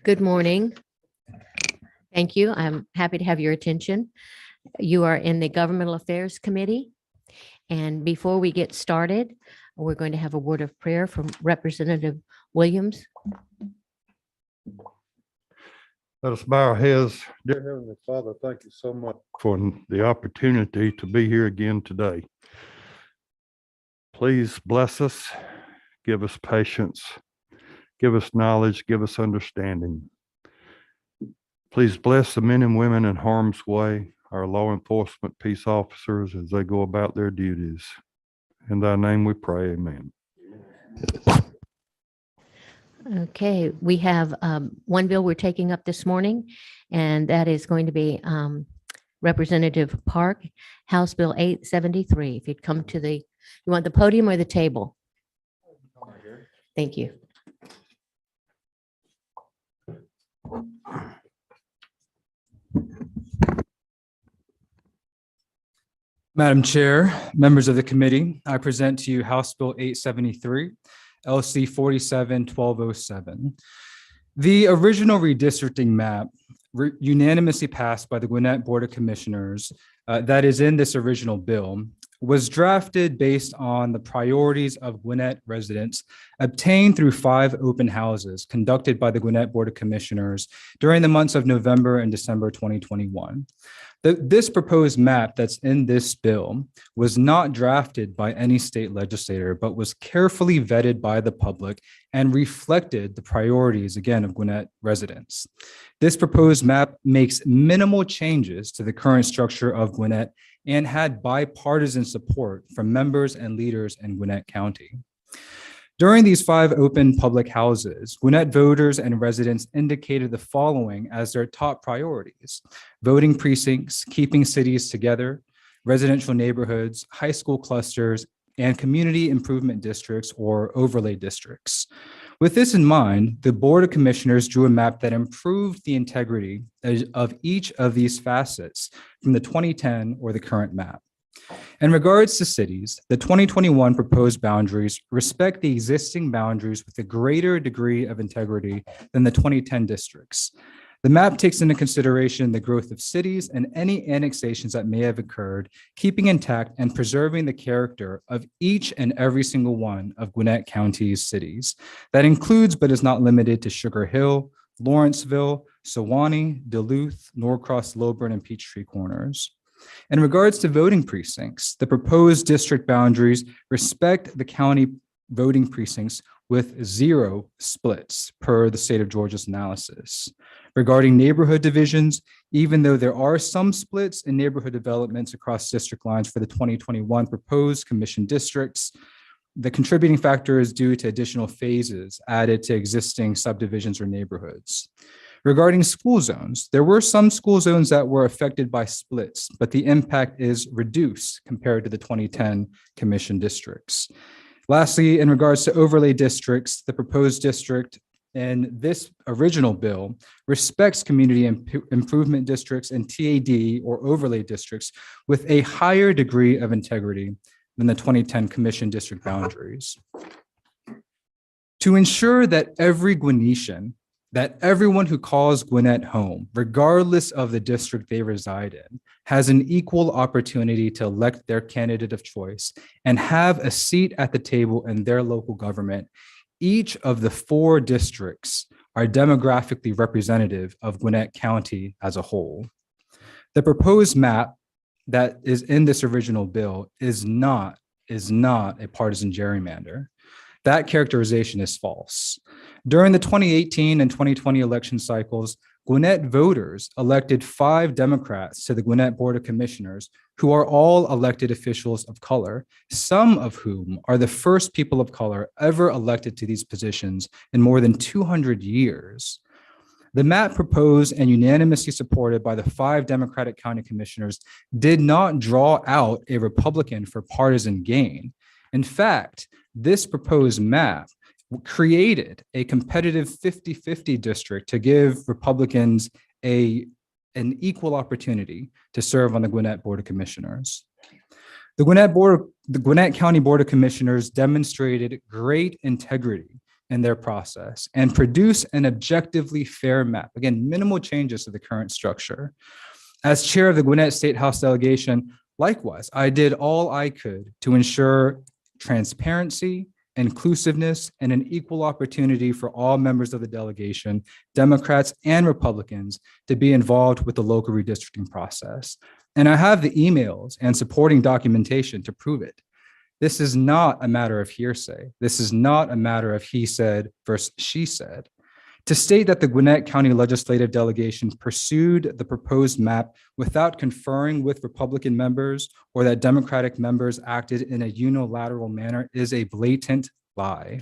Good morning. Thank you. I'm happy to have your attention. You are in the Governmental Affairs Committee. And before we get started, we're going to have a word of prayer from Representative Williams. Let us bow our heads. Dear Heavenly Father, thank you so much for the opportunity to be here again today. Please bless us, give us patience, give us knowledge, give us understanding. Please bless the men and women in harm's way, our law enforcement peace officers as they go about their duties. In thy name we pray, amen. Okay, we have one bill we're taking up this morning, and that is going to be Representative Park, House Bill 873. If you'd come to you want the podium or the table? Thank you. Madam Chair, members of the committee, I present to you House Bill 873, LC 47-1207. The original redistricting map unanimously passed by the Gwinnett Board of Commissioners that is in this original bill was drafted based on the priorities of Gwinnett residents obtained through 5 open houses conducted by the Gwinnett Board of Commissioners during the months of November and December 2021. This proposed map that's in this bill was not drafted by any state legislator, but was carefully vetted by the public and reflected the priorities, again, of Gwinnett residents. This proposed map makes minimal changes to the current structure of Gwinnett and had bipartisan support from members and leaders in Gwinnett County. During these 5 open public houses, Gwinnett voters and residents indicated the following as their top priorities: voting precincts, keeping cities together, residential neighborhoods, high school clusters, and community improvement districts or overlay districts. With this in mind, the Board of Commissioners drew a map that improved the integrity of each of these facets from the 2010 or the current map. In regards to cities, the 2021 proposed boundaries respect the existing boundaries with a greater degree of integrity than the 2010 districts. The map takes into consideration the growth of cities and any annexations that may have occurred, keeping intact and preserving the character of each and every single one of Gwinnett County's cities. That includes, but is not limited to, Sugar Hill, Lawrenceville, Sewanee, Duluth, Norcross, Lilburn, and Peachtree Corners. In regards to voting precincts, the proposed district boundaries respect the county voting precincts with 0 splits per the state of Georgia's analysis. Regarding neighborhood divisions, even though there are some splits in neighborhood developments across district lines for the 2021 proposed commission districts, the contributing factor is due to additional phases added to existing subdivisions or neighborhoods. Regarding school zones, there were some school zones that were affected by splits, but the impact is reduced compared to the 2010 commission districts. Lastly, in regards to overlay districts, the proposed district in this original bill respects community improvement districts and TAD or overlay districts with a higher degree of integrity than the 2010 commission district boundaries. To ensure that every Gwinnetian, that everyone who calls Gwinnett home, regardless of the district they reside in, has an equal opportunity to elect their candidate of choice and have a seat at the table in their local government, each of the 4 districts are demographically representative of Gwinnett County as a whole. The proposed map that is in this original bill is not a partisan gerrymander. That characterization is false. During the 2018 and 2020 election cycles, Gwinnett voters elected 5 Democrats to the Gwinnett Board of Commissioners, who are all elected officials of color, some of whom are the first people of color ever elected to these positions in more than 200 years. The map proposed and unanimously supported by the 5 Democratic county commissioners did not draw out a Republican for partisan gain. In fact, this proposed map created a competitive 50-50 district to give Republicans an equal opportunity to serve on the Gwinnett Board of Commissioners. The Gwinnett County Board of Commissioners demonstrated great integrity in their process and produce an objectively fair map. Again, minimal changes to the current structure. As chair of the Gwinnett State House delegation, likewise, I did all I could to ensure transparency, inclusiveness, and an equal opportunity for all members of the delegation, Democrats and Republicans, to be involved with the local redistricting process. And I have the emails and supporting documentation to prove it. This is not a matter of hearsay. This is not a matter of he said versus she said. To state that the Gwinnett County Legislative Delegation pursued the proposed map without conferring with Republican members or that Democratic members acted in a unilateral manner is a blatant lie.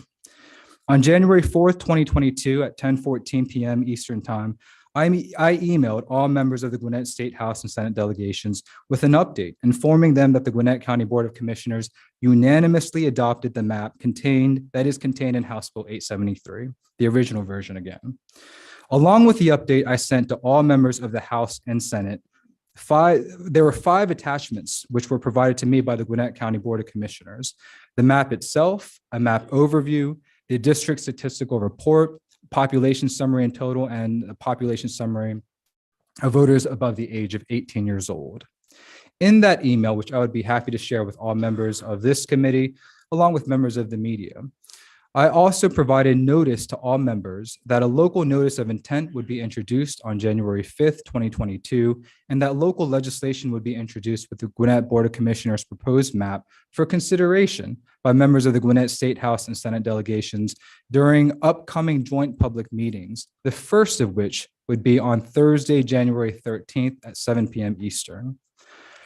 On January 4th, 2022 at 10:14 p.m. Eastern Time, I emailed all members of the Gwinnett State House and Senate delegations with an update informing them that the Gwinnett County Board of Commissioners unanimously adopted the map that is contained in House Bill 873, the original version again. Along with the update I sent to all members of the House and Senate, there were 5 attachments which were provided to me by the Gwinnett County Board of Commissioners: the map itself, a map overview, the district statistical report, population summary in total, and a population summary of voters above the age of 18 years old. In that email, which I would be happy to share with all members of this committee, along with members of the media, I also provided notice to all members that a local notice of intent would be introduced on January 5th, 2022, and that local legislation would be introduced with the Gwinnett Board of Commissioners proposed map for consideration by members of the Gwinnett State House and Senate delegations during upcoming joint public meetings, the first of which would be on Thursday, January 13th at 7 p.m. Eastern.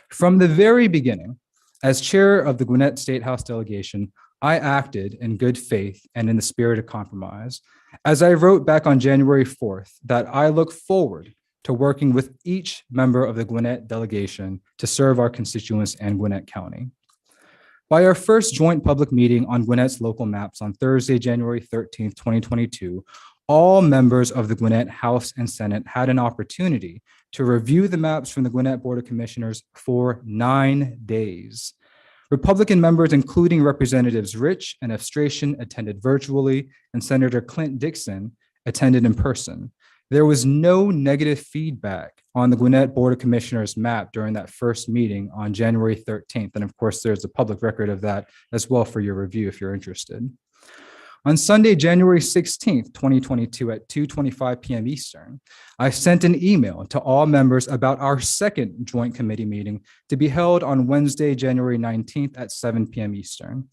From the very beginning, as chair of the Gwinnett State House delegation, I acted in good faith and in the spirit of compromise. As I wrote back on January 4th, that I look forward to working with each member of the Gwinnett delegation to serve our constituents and Gwinnett County. By our first joint public meeting on Gwinnett's local maps on Thursday, January 13th, 2022, all members of the Gwinnett House and Senate had an opportunity to review the maps from the Gwinnett Board of Commissioners for 9 days. Republican members, including Representatives Rich and Efstration, attended virtually, and Senator Clint Dixon attended in person. There was no negative feedback on the Gwinnett Board of Commissioners map during that first meeting on January 13th. And of course, there's a public record of that as well for your review if you're interested. On Sunday, January 16th, 2022 at 2:25 p.m. Eastern, I sent an email to all members about our second joint committee meeting to be held on Wednesday, January 19th at 7 p.m. Eastern.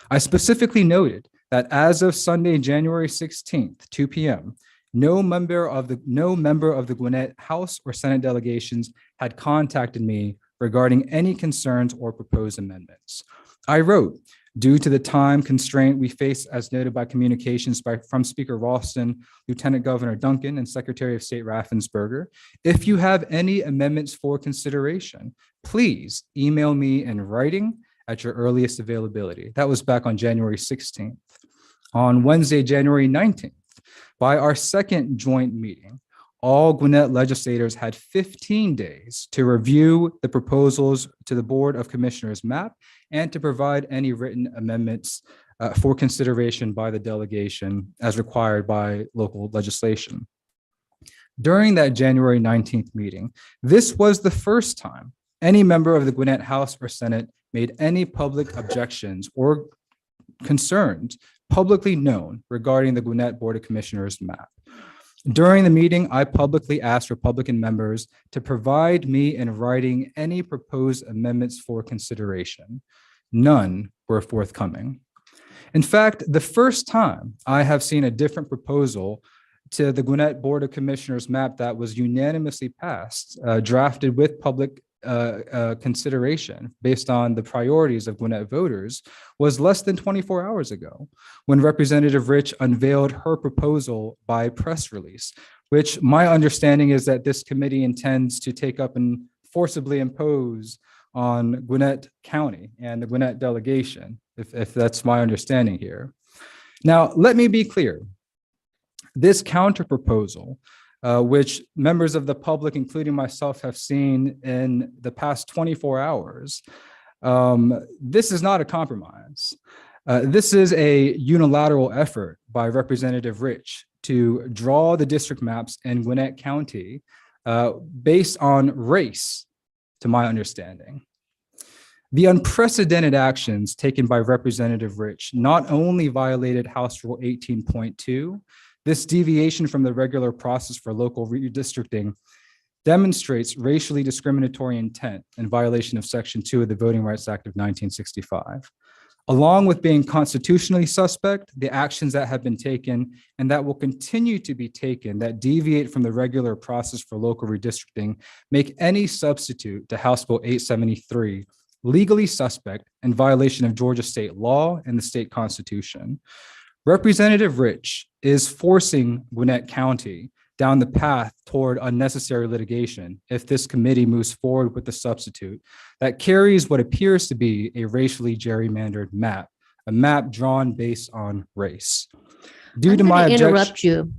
I specifically noted that as of Sunday, January 16th, 2 p.m., no member of the Gwinnett House or Senate delegations had contacted me regarding any concerns or proposed amendments. I wrote, due to the time constraint we face as noted by communications from Speaker Ralston, Lieutenant Governor Duncan, and Secretary of State Raffensperger, if you have any amendments for consideration, please email me in writing at your earliest availability. That was back on January 16th. On Wednesday, January 19th, by our second joint meeting, all Gwinnett legislators had 15 days to review the proposals to the Board of Commissioners map and to provide any written amendments for consideration by the delegation as required by local legislation. During that January 19th meeting, this was the first time any member of the Gwinnett House or Senate made any public objections or concerns publicly known regarding the Gwinnett Board of Commissioners map. During the meeting, I publicly asked Republican members to provide me in writing any proposed amendments for consideration. None were forthcoming. In fact, the first time I have seen a different proposal to the Gwinnett Board of Commissioners map that was unanimously passed, drafted with public consideration based on the priorities of Gwinnett voters, was less than 24 hours ago when Representative Rich unveiled her proposal by press release, which my understanding is that this committee intends to take up and forcibly impose on Gwinnett County and the Gwinnett delegation, if that's my understanding here. Now, let me be clear. This counter proposal, which members of the public, including myself, have seen in the past 24 hours, this is not a compromise. This is a unilateral effort by Representative Rich to draw the district maps in Gwinnett County based on race, to my understanding. The unprecedented actions taken by Representative Rich not only violated House Rule 18.2, this deviation from the regular process for local redistricting demonstrates racially discriminatory intent in violation of Section 2 of the Voting Rights Act of 1965. Along with being constitutionally suspect, the actions that have been taken and that will continue to be taken that deviate from the regular process for local redistricting make any substitute to House Bill 873 legally suspect in violation of Georgia state law and the state constitution. Representative Rich is forcing Gwinnett County down the path toward unnecessary litigation if this committee moves forward with the substitute that carries what appears to be a racially gerrymandered map, a map drawn based on race. Due to my objection, interrupt you.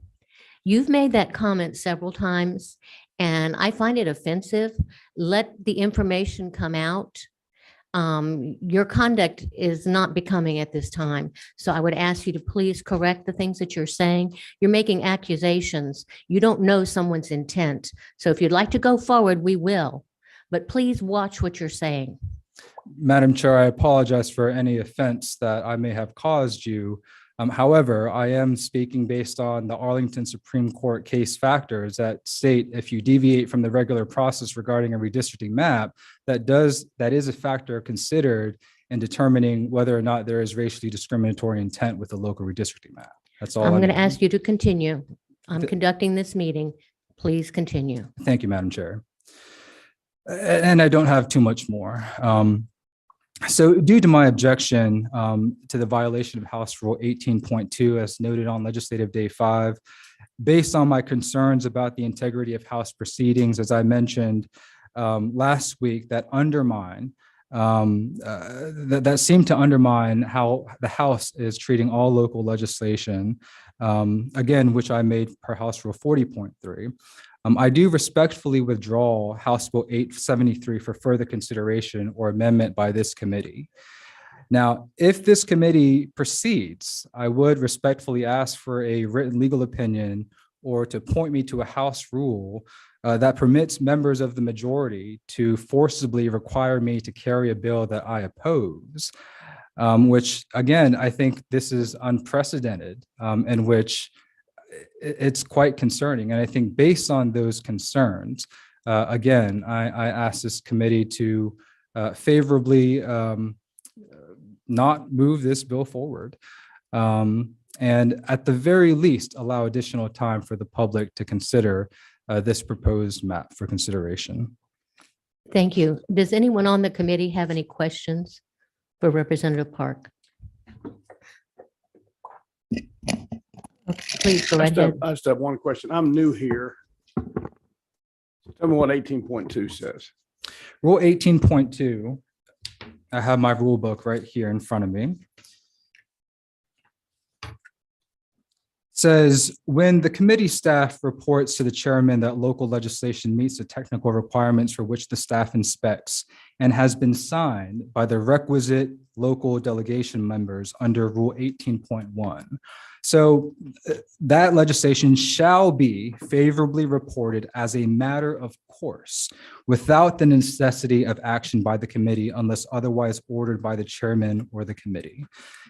You've made that comment several times, and I find it offensive. Let the information come out. Your conduct is not becoming at this time. So I would ask you to please correct the things that you're saying. You're making accusations. You don't know someone's intent. So if you'd like to go forward, we will. But please watch what you're saying. Madam Chair, I apologize for any offense that I may have caused you. However, I am speaking based on the Arlington Supreme Court case factors that state if you deviate from the regular process regarding a redistricting map, that is a factor considered in determining whether or not there is racially discriminatory intent with the local redistricting map. That's all. I'm going to ask you to continue. I'm conducting this meeting. Please continue. Thank you, Madam Chair. And I don't have too much more. So due to my objection to the violation of House Rule 18.2 as noted on Legislative Day 5, based on my concerns about the integrity of House proceedings, as I mentioned last week, that seem to undermine how the House is treating all local legislation, again, which I made per House Rule 40.3. I do respectfully withdraw House Bill 873 for further consideration or amendment by this committee. Now, if this committee proceeds, I would respectfully ask for a written legal opinion or to point me to a House rule that permits members of the majority to forcibly require me to carry a bill that I oppose, which again, I think this is unprecedented, in which it's quite concerning. And I think based on those concerns, again, I ask this committee to favorably not move this bill forward. And at the very least, allow additional time for the public to consider this proposed map for consideration. Thank you. Does anyone on the committee have any questions for Representative Park? Okay, please go ahead. I just have one question. I'm new here. Tell me what 18.2 says. Rule 18.2, I have my rule book right here in front of me. Says, when the committee staff reports to the chairman that local legislation meets the technical requirements for which the staff inspects and has been signed by the requisite local delegation members under Rule 18.1. So that legislation shall be favorably reported as a matter of course, without the necessity of action by the committee unless otherwise ordered by the chairman or the committee.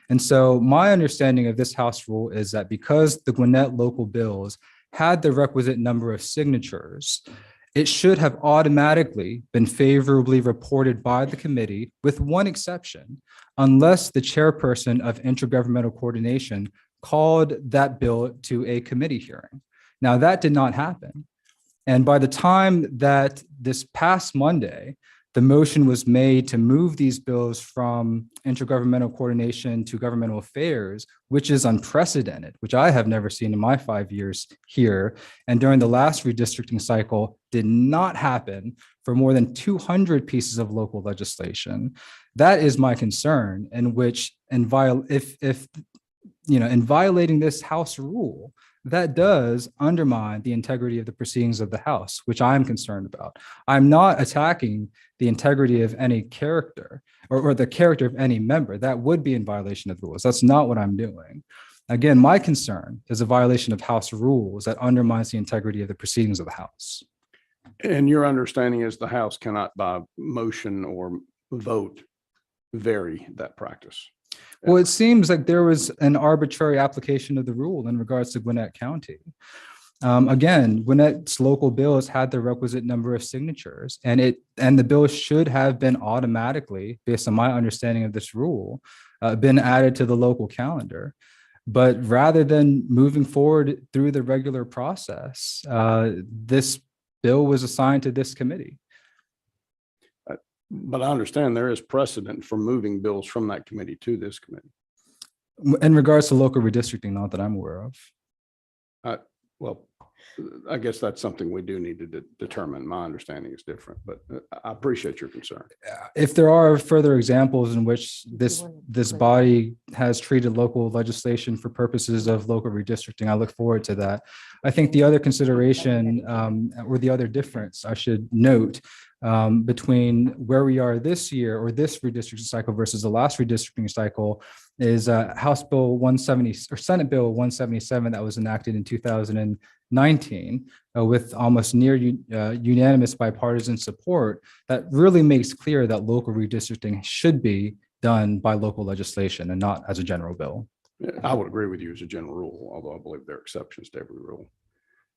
And so my understanding of this House rule is that because the Gwinnett local bills had the requisite number of signatures, it should have automatically been favorably reported by the committee with one exception, unless the chairperson of intergovernmental coordination called that bill to a committee hearing. Now that did not happen. And by the time that this past Monday, the motion was made to move these bills from intergovernmental coordination to governmental affairs, which is unprecedented, which I have never seen in my 5 years here. And during the last redistricting cycle did not happen for more than 200 pieces of local legislation. That is my concern, in which, in violating this House rule, that does undermine the integrity of the proceedings of the House, which I'm concerned about. I'm not attacking the integrity of any character or the character of any member. That would be in violation of the rules. That's not what I'm doing. Again, my concern is a violation of House rules that undermines the integrity of the proceedings of the House. And your understanding is the House cannot by motion or vote vary that practice. Well, it seems like there was an arbitrary application of the rule in regards to Gwinnett County. Again, Gwinnett's local bills had the requisite number of signatures, and the bill should have been automatically, based on my understanding of this rule, been added to the local calendar. But rather than moving forward through the regular process, this bill was assigned to this committee. But I understand there is precedent for moving bills from that committee to this committee. In regards to local redistricting, not that I'm aware of. Well, I guess that's something we do need to determine. My understanding is different, but I appreciate your concern. If there are further examples in which this body has treated local legislation for purposes of local redistricting, I look forward to that. I think the other consideration or the other difference I should note between where we are this year or this redistricting cycle versus the last redistricting cycle is House Bill 170 or Senate Bill 177 that was enacted in 2019 with almost near unanimous bipartisan support that really makes clear that local redistricting should be done by local legislation and not as a general bill. I would agree with you as a general rule, although I believe there are exceptions to every rule.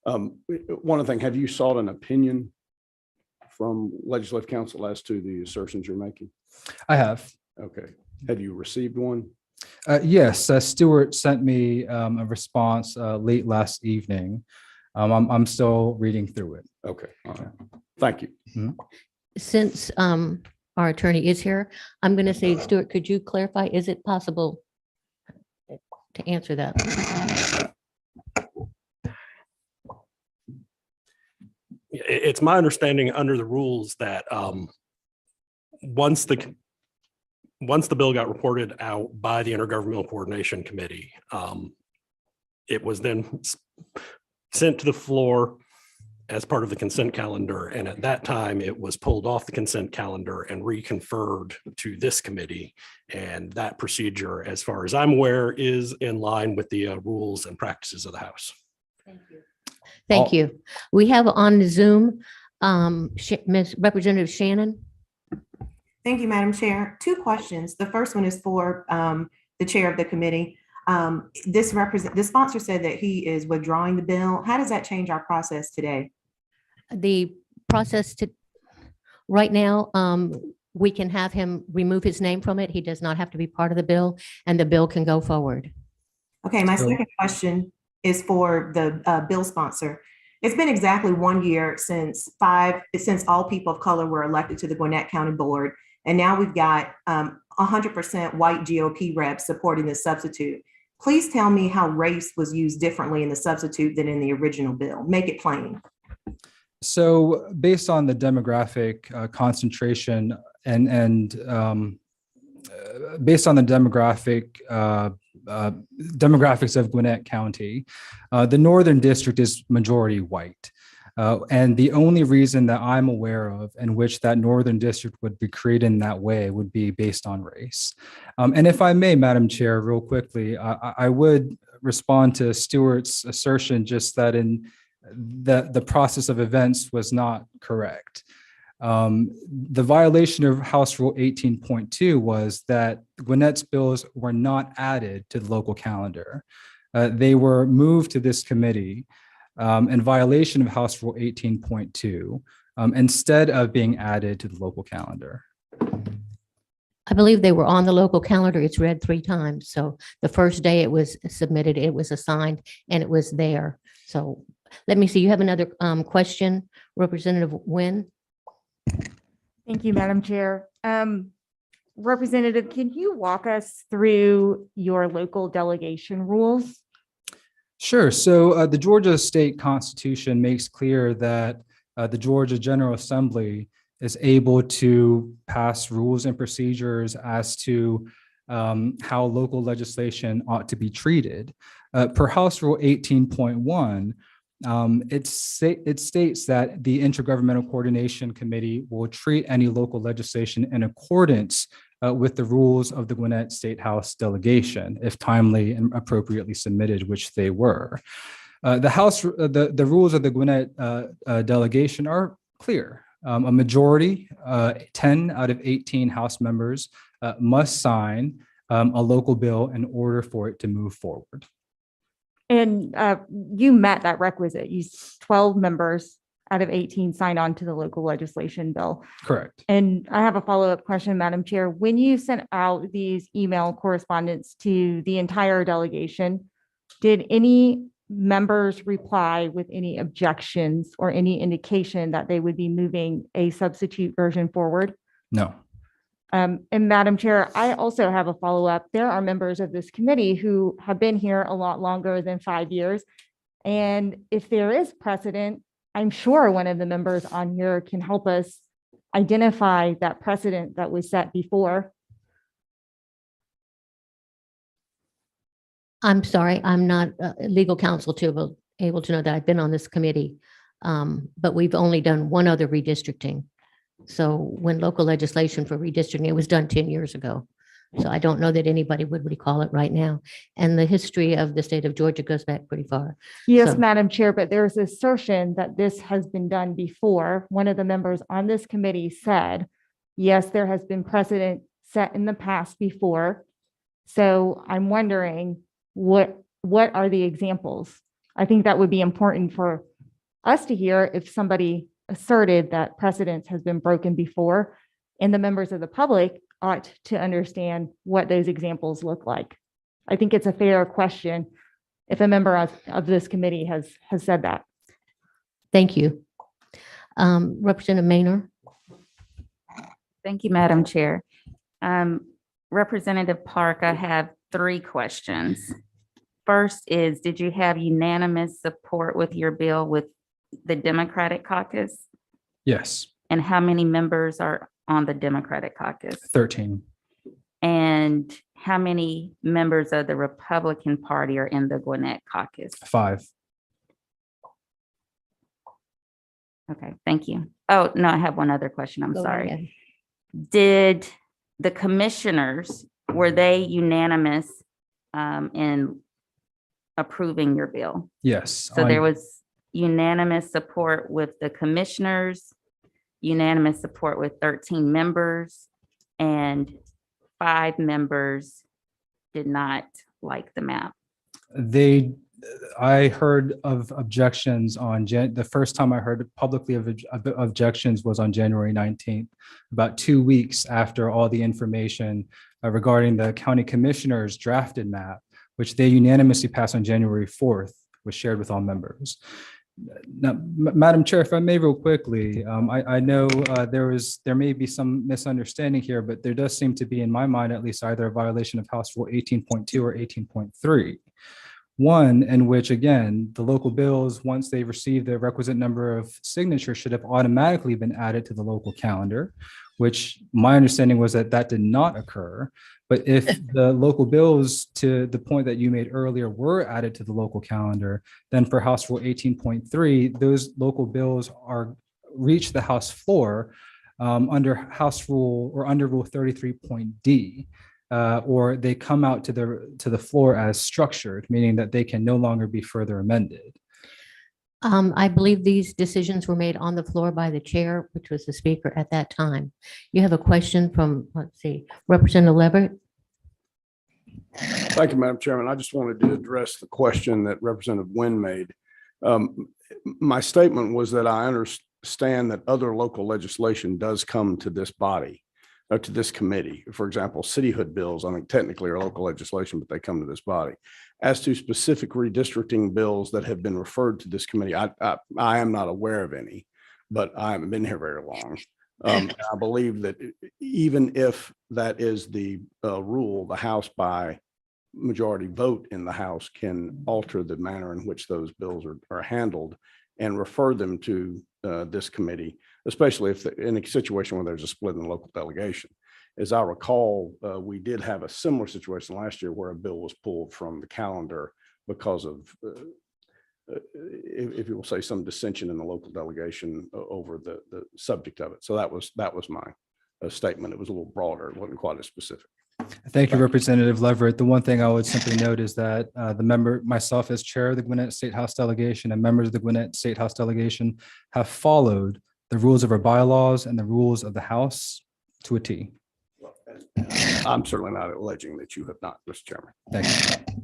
One other thing, have you sought an opinion from Legislative Council as to the assertions you're making? I have. Okay. Have you received one? Yes, Stuart sent me a response late last evening. I'm still reading through it. Okay. All right. Thank you. Since our attorney is here, I'm going to say, Stuart, could you clarify, is it possible to answer that? It's my understanding under the rules that once the bill got reported out by the Intergovernmental Coordination Committee, it was then sent to the floor as part of the consent calendar. And at that time, it was pulled off the consent calendar and reconferred to this committee. And that procedure, as far as I'm aware, is in line with the rules and practices of the House. Thank you. Thank you. We have on the Zoom, Ms. Representative Shannon. Thank you, Madam Chair. Two questions. The first one is for the chair of the committee. The sponsor said that he is withdrawing the bill. How does that change our process today? The process right now, we can have him remove his name from it. He does not have to be part of the bill, and the bill can go forward. Okay, my second question is for the bill sponsor. It's been exactly 1 year since all people of color were elected to the Gwinnett County Board. And now we've got 100% white GOP reps supporting the substitute. Please tell me how race was used differently in the substitute than in the original bill. Make it plain. So based on the demographic concentration and based on the demographics of Gwinnett County, the Northern District is majority white. And the only reason that I'm aware of in which that Northern District would be created in that way would be based on race. And if I may, Madam Chair, real quickly, I would respond to Stuart's assertion just that in the process of events was not correct. The violation of House Rule 18.2 was that Gwinnett's bills were not added to the local calendar. They were moved to this committee in violation of House Rule 18.2 instead of being added to the local calendar. I believe they were on the local calendar. It's read 3 times. So the first day it was submitted, it was assigned, and it was there. So let me see. You have another question, Representative Nguyen? Thank you, Madam Chair. Representative, can you walk us through your local delegation rules? Sure. So the Georgia State Constitution makes clear that the Georgia General Assembly is able to pass rules and procedures as to how local legislation ought to be treated. Per House Rule 18.1, it states that the Intergovernmental Coordination Committee will treat any local legislation in accordance with the rules of the Gwinnett State House delegation, if timely and appropriately submitted, which they were. The rules of the Gwinnett delegation are clear. A majority, 10 out of 18 House members must sign a local bill in order for it to move forward. And you met that requisite. 12 members out of 18 signed on to the local legislation bill. Correct. And I have a follow-up question, Madam Chair. When you sent out these email correspondence to the entire delegation, did any members reply with any objections or any indication that they would be moving a substitute version forward? No. And Madam Chair, I also have a follow-up. There are members of this committee who have been here a lot longer than 5 years. And if there is precedent, I'm sure one of the members on here can help us identify that precedent that was set before. I'm sorry, I'm not legal counsel to able to know that I've been on this committee, but we've only done one other redistricting. So when local legislation for redistricting, it was done 10 years ago. So I don't know that anybody would recall it right now. And the history of the state of Georgia goes back pretty far. Yes, So- Madam Chair, but there's assertion that this has been done before. One of the members on this committee said, yes, there has been precedent set in the past before. So I'm wondering, what are the examples? I think that would be important for us to hear if somebody asserted that precedence has been broken before, and the members of the public ought to understand what those examples look like. I think it's a fair question if a member of this committee has said that. Thank you. Representative Maynor. Thank you, Madam Chair. Representative Park, I have 3 questions. First is, did you have unanimous support with your bill with the Democratic caucus? Yes. And how many members are on the Democratic caucus? 13. And how many members of the Republican Party are in the Gwinnett caucus? 5. Okay, thank you. Oh, no, I have one other question. I'm Go sorry. ahead. Did the commissioners, were they unanimous in approving your bill? Yes. So there was unanimous support with the commissioners, unanimous support with 13 members, and 5 members did not like the map. I heard of objections on the first time I heard publicly of objections was on January 19th, about 2 weeks after all the information regarding the county commissioners drafted map, which they unanimously passed on January 4th, was shared with all members. Now, Madam Chair, if I may real quickly, I know there may be some misunderstanding here, but there does seem to be, in my mind, at least either a violation of House Rule 18.2 or 18.3. One in which, again, the local bills, once they receive the requisite number of signatures, should have automatically been added to the local calendar, which my understanding was that that did not occur. But if the local bills, to the point that you made earlier, were added to the local calendar, then for House Rule 18.3, those local bills reach the House floor under House Rule or under Rule 33.d. Or they come out to the floor as structured, meaning that they can no longer be further amended. I believe these decisions were made on the floor by the chair, which was the speaker at that time. You have a question from, let's see, Representative Leverett? Thank you, Madam Chairman. I just wanted to address the question that Representative Wynn made. My statement was that I understand that other local legislation does come to this body, or to this committee. For example, cityhood bills, I mean, technically are local legislation, but they come to this body. As to specific redistricting bills that have been referred to this committee, I am not aware of any, but I haven't been here very long. I believe that even if that is the rule, the House by majority vote in the House can alter the manner in which those bills are handled and refer them to this committee, especially if in a situation where there's a split in the local delegation. As I recall, we did have a similar situation last year where a bill was pulled from the calendar because of, if you will say, some dissension in the local delegation over the subject of it. So that was my statement. It was a little broader. It wasn't quite as specific. Thank you, Representative Leverett. The one thing I would simply note is that myself as chair of the Gwinnett State House Delegation and members of the Gwinnett State House Delegation have followed the rules of our bylaws and the rules of the House to a T. I'm certainly not alleging that you have not, Mr. Chairman. Thank you.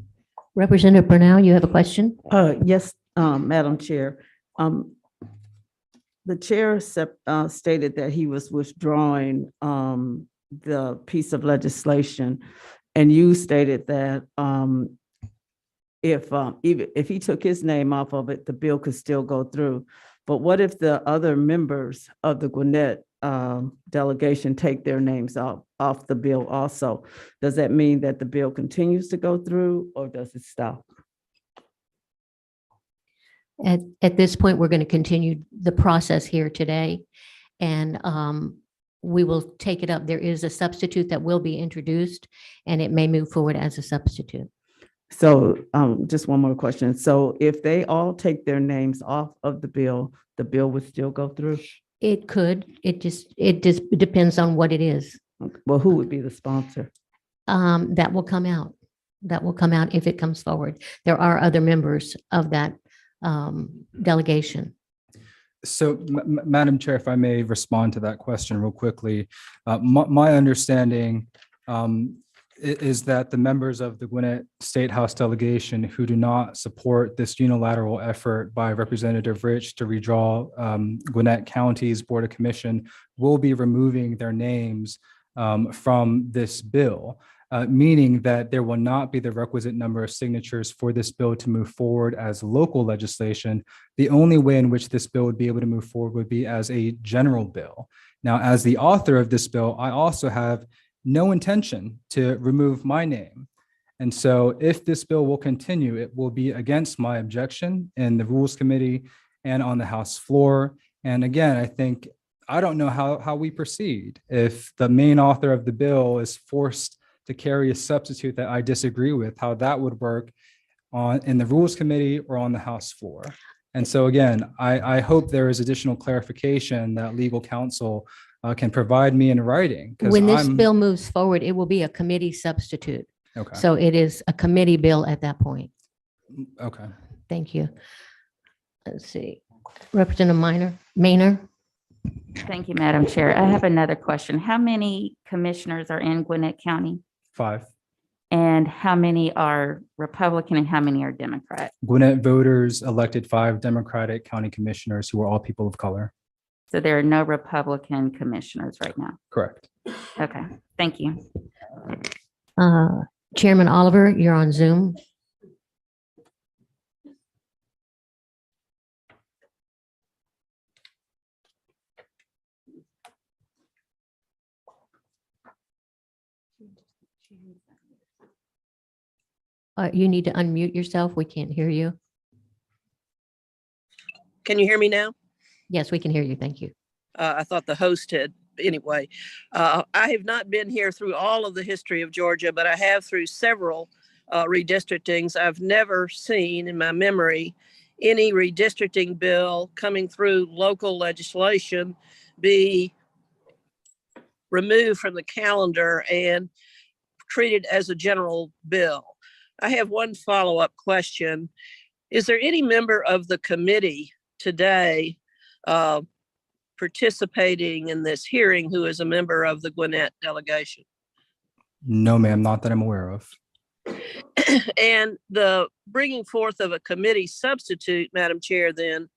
Representative Burnell, you have a question? Yes, Madam Chair. The chair stated that he was withdrawing the piece of legislation, and you stated that if he took his name off of it, the bill could still go through. But what if the other members of the Gwinnett delegation take their names off the bill also? Does that mean that the bill continues to go through, or does it stop? At this point, we're going to continue the process here today, and we will take it up. There is a substitute that will be introduced, and it may move forward as a substitute. So just one more question. So if they all take their names off of the bill would still go through? It could. It just depends on what it is. Well, who would be the sponsor? That will come out. That will come out if it comes forward. There are other members of that delegation. So, Madam Chair, if I may respond to that question real quickly, my understanding is that the members of the Gwinnett State House Delegation who do not support this unilateral effort by Representative Rich to redraw Gwinnett County's Board of Commission will be removing their names from this bill, meaning that there will not be the requisite number of signatures for this bill to move forward as local legislation. The only way in which this bill would be able to move forward would be as a general bill. Now, as the author of this bill, I also have no intention to remove my name. And so if this bill will continue, it will be against my objection in the Rules Committee and on the House floor. And again, I don't know how we proceed if the main author of the bill is forced to carry a substitute that I disagree with, how that would work in the Rules Committee or on the House floor. And so again, I hope there is additional clarification that legal counsel can provide me in writing. When this bill moves forward, it will be a committee substitute. Okay. So it is a committee bill at that point. Okay. Thank you. Let's see. Representative Maynard. Thank you, Madam Chair. I have another question. How many commissioners are in Gwinnett County? 5. And how many are Republican and how many are Democrat? Gwinnett voters elected 5 Democratic county commissioners who are all people of color. So there are no Republican commissioners right now. Correct. Okay, thank you. Chairman Oliver, you're on Zoom. You need to unmute yourself. We can't hear you. Can you hear me now? Yes, we can hear you. Thank you. I thought the host had. Anyway, I have not been here through all of the history of Georgia, but I have through several redistrictings. I've never seen in my memory any redistricting bill coming through local legislation be removed from the calendar and treated as a general bill. I have one follow-up question. Is there any member of the committee today participating in this hearing who is a member of the Gwinnett delegation? No, ma'am, not that I'm aware of. And the bringing forth of a committee substitute, Madam Chair, then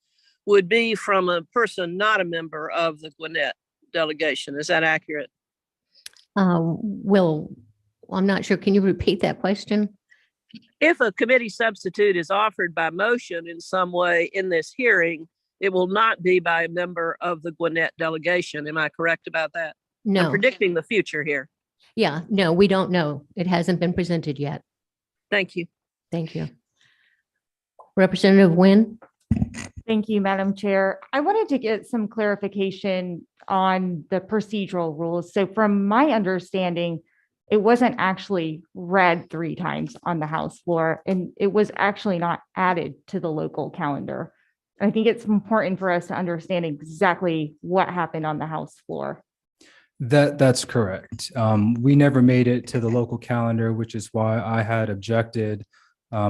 would be from a person not a member of the Gwinnett delegation. Is that accurate? Well, I'm not sure. Can you repeat that question? If a committee substitute is offered by motion in some way in this hearing, it will not be by a member of the Gwinnett delegation. Am I correct about that? I'm No. predicting the future here. Yeah, no, we don't know. It hasn't been presented yet. Thank you. Thank you. Representative Nguyen. Thank Thank you, Madam Chair. I wanted to get some clarification on the procedural rules. So from my understanding, it wasn't actually read 3 times on the House floor, and it was actually not added to the local calendar. I think it's important for us to understand exactly what happened on the House floor. That's correct. We never made it to the local calendar, which is why I had objected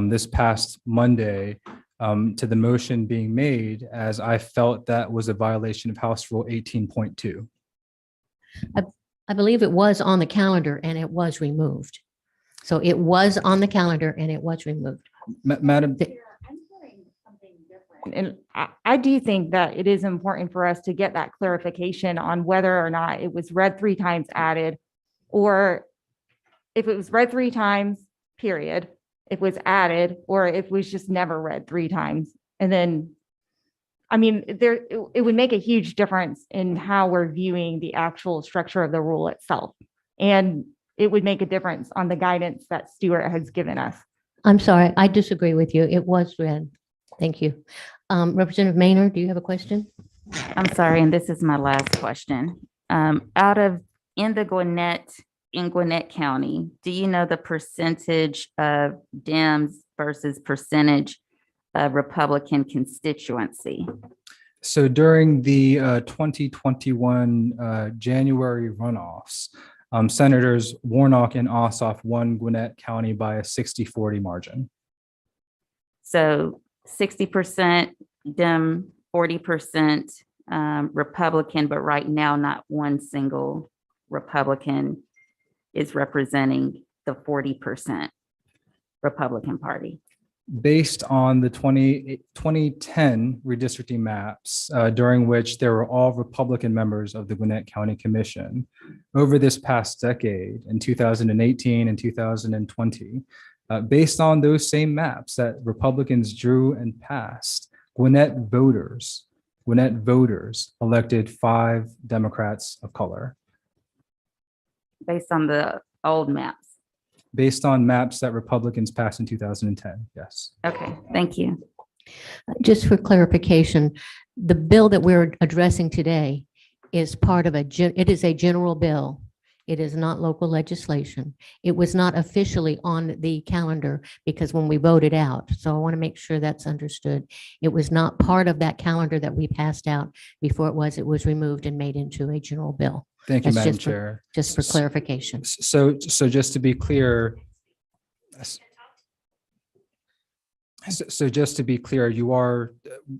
this past Monday to the motion being made, as I felt that was a violation of House Rule 18.2. I believe it was on the calendar and it was removed. So it was on the calendar and it was removed. Madam, And I do think that it is important for us to get that clarification on whether or not it was read 3 times added, or if it was read 3 times, period, if it was added, or if it was just never read 3 times. And then, I mean, it would make a huge difference in how we're viewing the actual structure of the rule itself. And it would make a difference on the guidance that Stuart has given us. I'm sorry, I disagree with you. It was read. Thank you. Representative Maynard, do you have a question? I'm sorry, and this is my last question. In Gwinnett County, do you know the percentage of Dems versus percentage of Republican constituency? so during the 2021 January runoffs, Senators Warnock and Ossoff won Gwinnett County by a 60-40 margin. So 60% Dem, 40% Republican, but right now not one single Republican is representing the 40% Republican Party. Based on the 2010 redistricting maps, during which there were all Republican members of the Gwinnett County Commission, over this past decade, in 2018 and 2020, based on those same maps that Republicans drew and passed, Gwinnett voters elected 5 Democrats of color. Based on the old maps. Based on maps that Republicans passed in 2010, yes. Okay, thank you. Just for clarification, the bill that we're addressing today is part of it is a general bill. It is not local legislation. It was not officially on the calendar because when we voted out, so I want to make sure that's understood. It was not part of that calendar that we passed out before it was removed and made into a general bill. Thank you, That's Madam just for- Chair. Just for clarification. So just to be clear,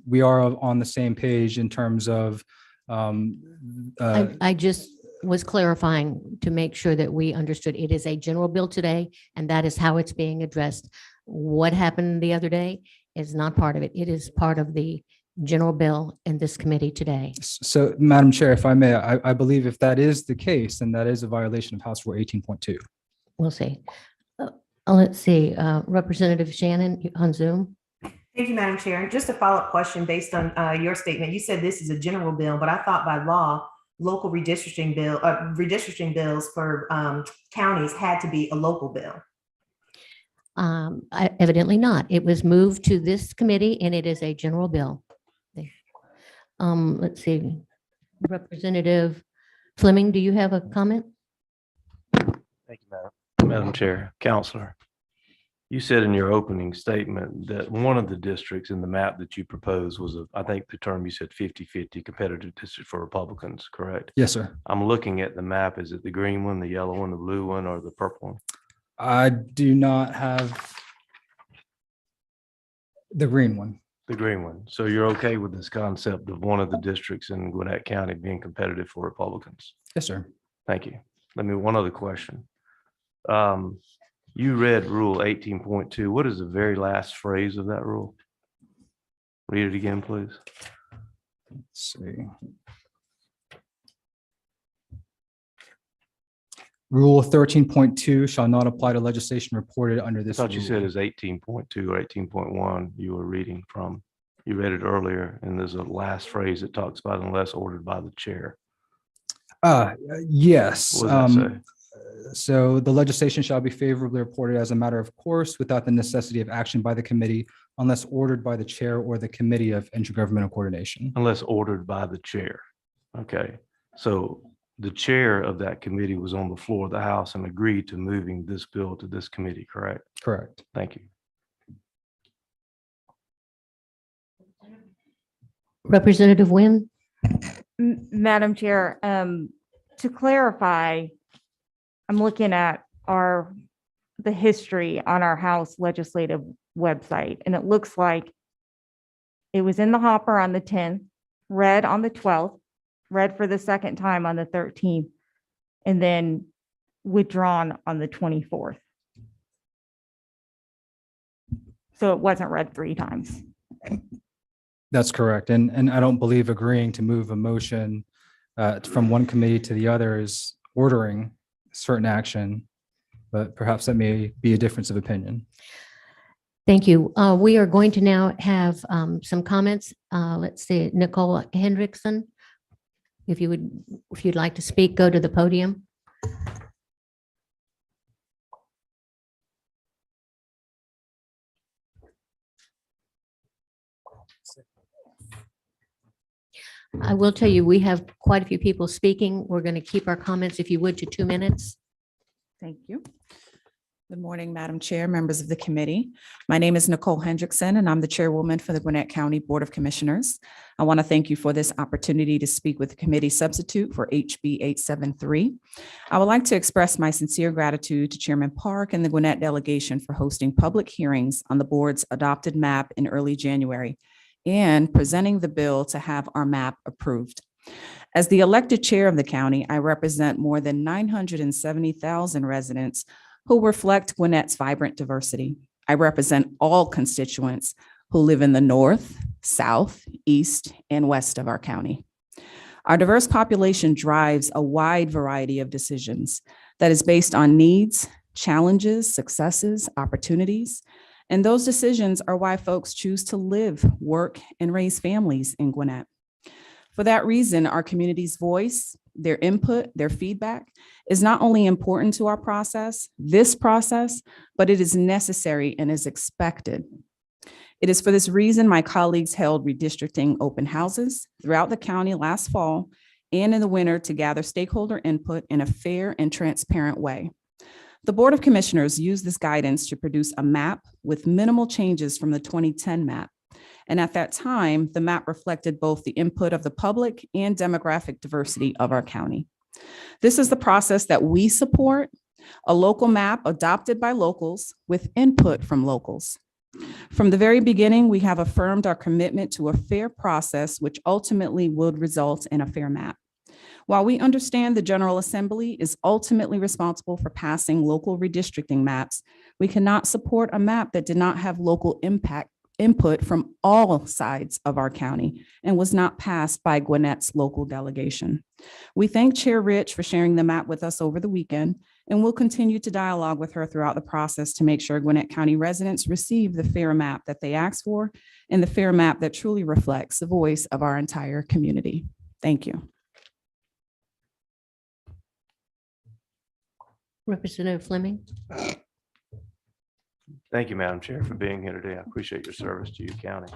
we are on the same page in terms of, I just was clarifying to make sure that we understood it is a general bill today, and that is how it's being addressed. What happened the other day is not part of it. It is part of the general bill in this committee today. so Madam Chair, if I may, I believe if that is the case, then that is a violation of House Rule 18.2. We'll see. Let's see, Representative Shannon on Zoom. Thank you, Madam Chair. Just a follow-up question based on your statement. You said this is a general bill, but I thought by law, local redistricting bills for counties had to be a local bill. Evidently not. It was moved to this committee and it is a general bill. Let's see, Representative Fleming, do you have a comment? Thank you, Madam Chair. Counselor, you said in your opening statement that one of the districts in the map that you proposed was, I think the term you said 50-50 competitive district for Republicans, correct? Yes, sir. I'm looking at the map. Is it the green one, the yellow one, the blue one, or the purple one? I do not have the green one. The green one. So you're okay with this concept of one of the districts in Gwinnett County being competitive for Republicans? Yes, sir. Thank you. One other question. You read Rule 18.2. What is the very last phrase of that rule? Read it again, please. Let's see. Rule 13.2 shall not apply to legislation reported under I this. thought you rule. said it's 18.2 or 18.1 you were reading from. You read it earlier, and there's a last phrase that talks about unless ordered by the chair. Yes. What does that say? So the legislation shall be favorably reported as a matter of course without the necessity of action by the committee unless ordered by the chair or the Committee of Intergovernmental Coordination. Unless ordered by the chair. Okay, so the chair of that committee was on the floor of the House and agreed to moving this bill to this committee, correct? Correct. Thank you. Representative Wynn? Madam Chair, to clarify, I'm looking at the history on our House legislative website, and it looks like it was in the hopper on the 10th, read on the 12th, read for the second time on the 13th, and then withdrawn on the 24th. So it wasn't read 3 times. That's correct. And I don't believe agreeing to move a motion from one committee to the other is ordering certain action, but perhaps that may be a difference of opinion. Thank you. We are going to now have some comments. Let's see, Nicole Hendrickson, if you'd like to speak, go to the podium. I will tell you, we have quite a few people speaking. We're going to keep our comments, if you would, to 2 minutes. Thank you. Good morning, Madam Chair, members of the committee. My name is Nicole Hendrickson, and I'm the chairwoman for the Gwinnett County Board of Commissioners. I want to thank you for this opportunity to speak with the committee substitute for HB 873. I would like to express my sincere gratitude to Chairman Park and the Gwinnett Delegation for hosting public hearings on the board's adopted map in early January and presenting the bill to have our map approved. As the elected chair of the county, I represent more than 970,000 residents who reflect Gwinnett's vibrant diversity. I represent all constituents who live in the north, south, east, and west of our county. Our diverse population drives a wide variety of decisions that is based on needs, challenges, successes, opportunities, and those decisions are why folks choose to live, work, and raise families in Gwinnett. For that reason, our community's voice, their input, their feedback is not only important to our this process, but it is necessary and is expected. It is for this reason my colleagues held redistricting open houses throughout the county last fall and in the winter to gather stakeholder input in a fair and transparent way. The Board of Commissioners used this guidance to produce a map with minimal changes from the 2010 map. And at that time, the map reflected both the input of the public and demographic diversity of our county. This is the process that we support, a local map adopted by locals with input from locals. From the very beginning, we have affirmed our commitment to a fair process, which ultimately would result in a fair map. While we understand the General Assembly is ultimately responsible for passing local redistricting maps, we cannot support a map that did not have local input from all sides of our county and was not passed by Gwinnett's local delegation. We thank Chair Rich for sharing the map with us over the weekend, and we'll continue to dialogue with her throughout the process to make sure Gwinnett County residents receive the fair map that they asked for and the fair map that truly reflects the voice of our entire community. Thank you. Representative Fleming. Thank you, Madam Chair, for being here today. I appreciate your service to your county.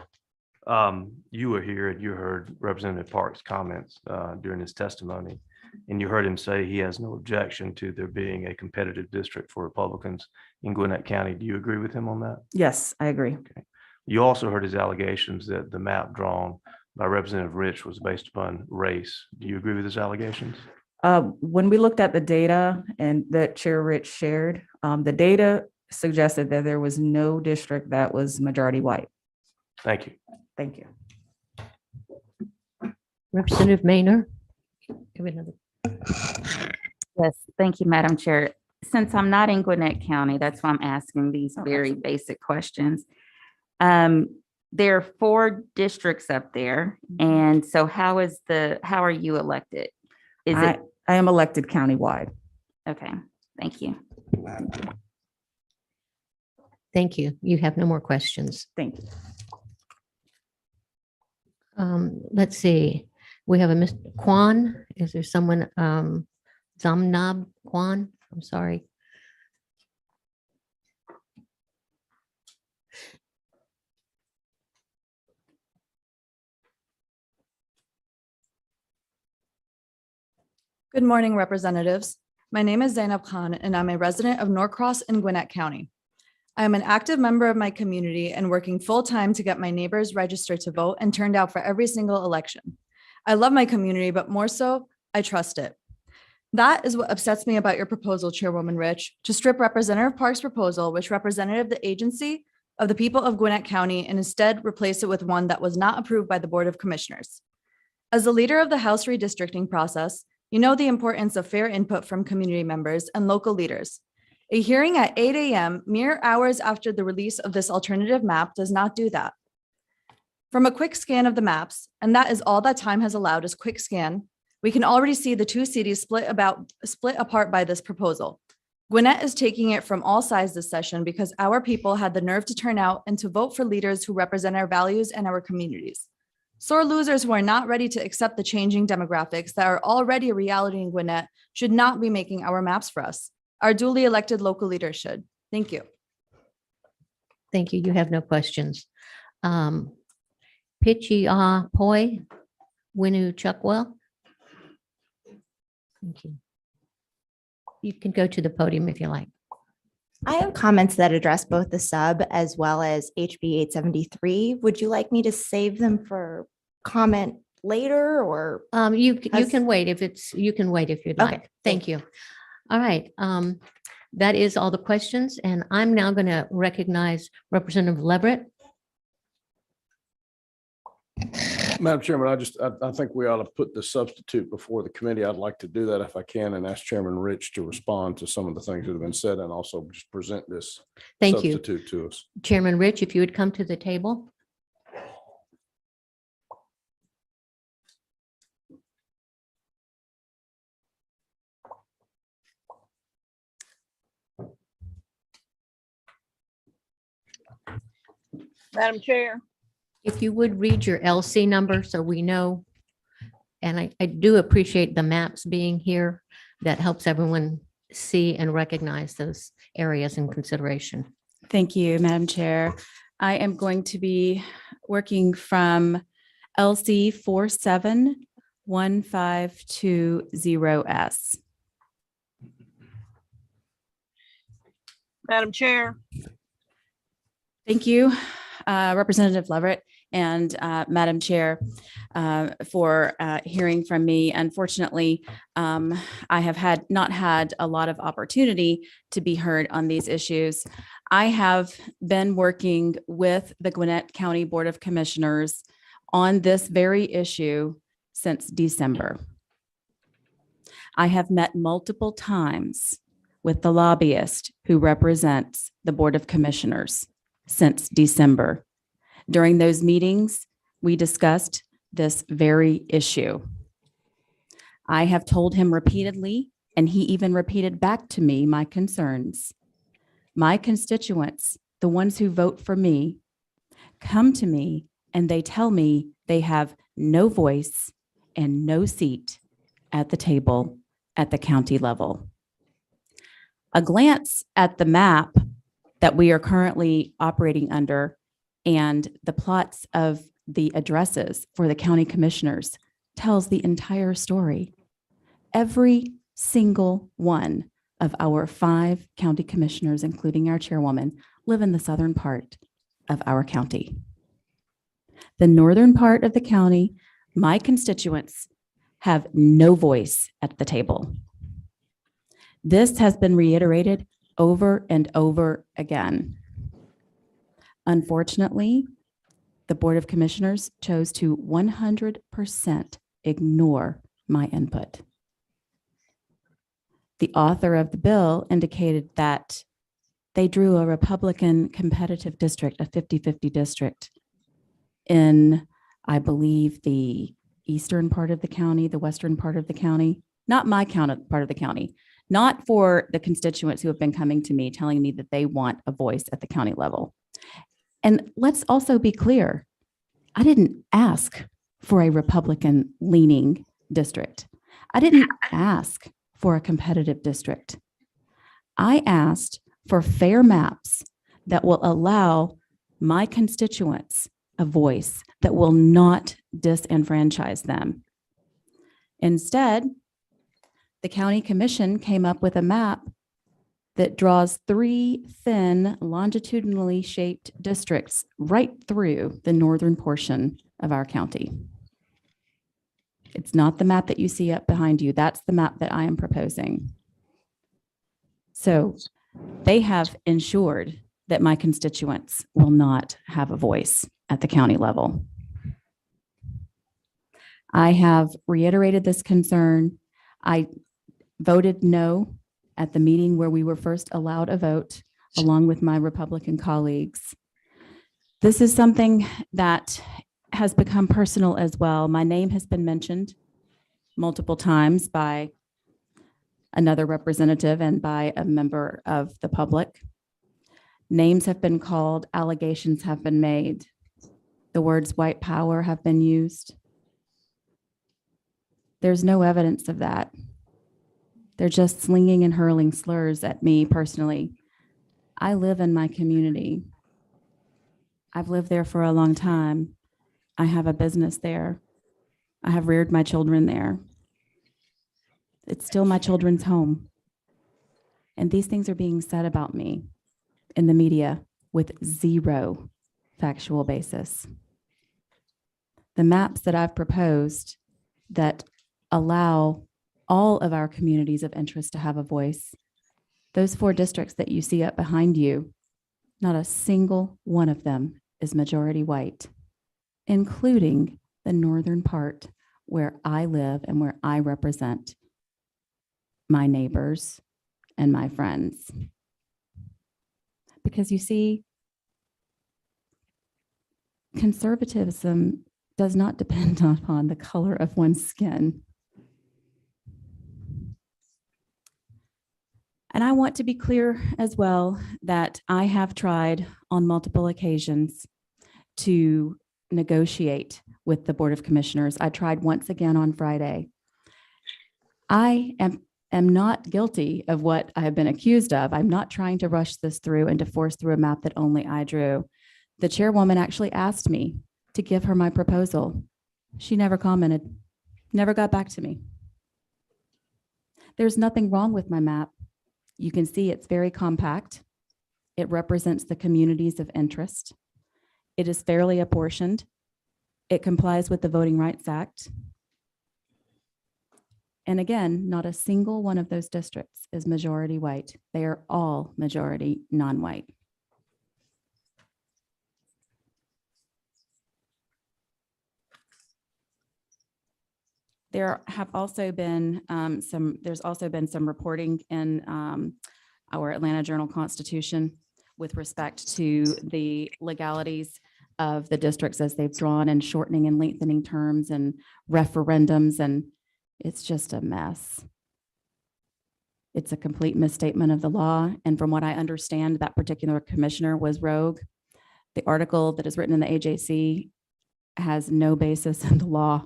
You were here and you heard Representative Park's comments during his testimony, and you heard him say he has no objection to there being a competitive district for Republicans in Gwinnett County. Do you agree with him on that? Yes, I agree. Okay. You also heard his allegations that the map drawn by Representative Rich was based upon race. Do you agree with his allegations? When we looked at the data and that Chair Rich shared, the data suggested that there was no district that was majority white. Thank you. Thank you. Representative Maynard. Give another. Yes, thank you, Madam Chair. Since I'm not in Gwinnett County, that's why I'm asking these very basic questions. There are 4 districts up there. And so how are you elected? Is it? I am elected countywide. Okay, thank you. Thank you. You have no more questions. Thank you. Let's see. We have a Mr. Kwan. Is there someone, Zamnab Kwan? I'm sorry. Good morning, representatives. My name is Zainab Khan, and I'm a resident of Norcross in Gwinnett County. I am an active member of my community and working full-time to get my neighbors registered to vote and turned out for every single election. I love my community, but more so, I trust it. That is what upsets me about your proposal, Chairwoman Rich, to strip Representative Park's proposal, which represented the agency of the people of Gwinnett County, and instead replace it with one that was not approved by the Board of Commissioners. As the leader of the House redistricting process, you know the importance of fair input from community members and local leaders. A hearing at 8 a.m., mere hours after the release of this alternative map, does not do that. From a quick scan of the maps, and that is all that time has allowed is quick scan, we can already see the two cities split apart by this proposal. Gwinnett is taking it from all sides this session because our people had the nerve to turn out and to vote for leaders who represent our values and our communities. Sore losers who are not ready to accept the changing demographics that are already a reality in Gwinnett should not be making our maps for us. Our duly elected local leaders should. Thank you. Thank you. You have no questions. Pichi Poi, Winu Chuckwell. Thank you. You can go to the podium if you like. I have comments that address both the sub as well as HB 873. Would you like me to save them for comment later or? You Has- can wait you can wait if you'd Okay, like. Thank you. All right. That is all the questions, and I'm now going to recognize Representative Leverett. Madam Chairman, I think we ought to put the substitute before the committee. I'd like to do that if I can and ask Chairman Rich to respond to some of the things that have been said and also just present this Thank you. substitute to us. Chairman Rich, if you would come to the table. Madam Chair. If you would read your LC number so we know, and I do appreciate the maps being here. That helps everyone see and recognize those areas in consideration. Thank you, Madam Chair. I am going to be working from LC 471520S. Madam Chair. Thank you, Representative Leverett and Madam Chair, for hearing from me. Unfortunately, I have not had a lot of opportunity to be heard on these issues. I have been working with the Gwinnett County Board of Commissioners on this very issue since December. I have met multiple times with the lobbyist who represents the Board of Commissioners since December. During those meetings, we discussed this very issue. I have told him repeatedly, and he even repeated back to me my concerns. My constituents, the ones who vote for me, come to me and they tell me they have no voice and no seat at the table at the county level. A glance at the map that we are currently operating under and the plots of the addresses for the county commissioners tells the entire story. Every single one of our 5 county commissioners, including our chairwoman, live in the southern part of our county. The northern part of the county, my constituents have no voice at the table. This has been reiterated over and over again. Unfortunately, the Board of Commissioners chose to 100% ignore my input. The author of the bill indicated that they drew a Republican competitive district, a 50-50 district in, I believe, the eastern part of the county, the western part of the county, not my part of the county, not for the constituents who have been coming to me telling me that they want a voice at the county level. And let's also be clear, I didn't ask for a Republican leaning district. I didn't ask for a competitive district. I asked for fair maps that will allow my constituents a voice, that will not disenfranchise them. Instead, the county commission came up with a map that draws 3 thin longitudinally shaped districts right through the northern portion of our county. It's not the map that you see up behind you. That's the map that I am proposing. So they have ensured that my constituents will not have a voice at the county level. I have reiterated this concern. I voted no at the meeting where we were first allowed a vote, along with my Republican colleagues. This is something that has become personal as well. My name has been mentioned multiple times by another representative and by a member of the public. Names have been called, allegations have been made. The words white power have been used. There's no evidence of that. They're just slinging and hurling slurs at me personally. I live in my community. I've lived there for a long time. I have a business there. I have reared my children there. It's still my children's home. And these things are being said about me in the media with zero factual basis. The maps that I've proposed that allow all of our communities of interest to have a voice, those 4 districts that you see up behind you, not a single one of them is majority white, including the northern part where I live and where I represent my neighbors and my friends. Because you see, conservatism does not depend upon the color of one's skin. And I want to be clear as well that I have tried on multiple occasions to negotiate with the Board of Commissioners. I tried once again on Friday. I am not guilty of what I have been accused of. I'm not trying to rush this through and to force through a map that only I drew. The chairwoman actually asked me to give her my proposal. She never commented, never got back to me. There's nothing wrong with my map. You can see it's very compact. It represents the communities of interest. It is fairly apportioned. It complies with the Voting Rights Act. And again, not a single one of those districts is majority white. They are all majority non-white. There's also been some reporting in our Atlanta Journal-Constitution with respect to the legalities of the districts as they've drawn and shortening and lengthening terms and referendums, and it's just a mess. It's a complete misstatement of the law. And from what I understand, that particular commissioner was rogue. The article that is written in the AJC has no basis in the law.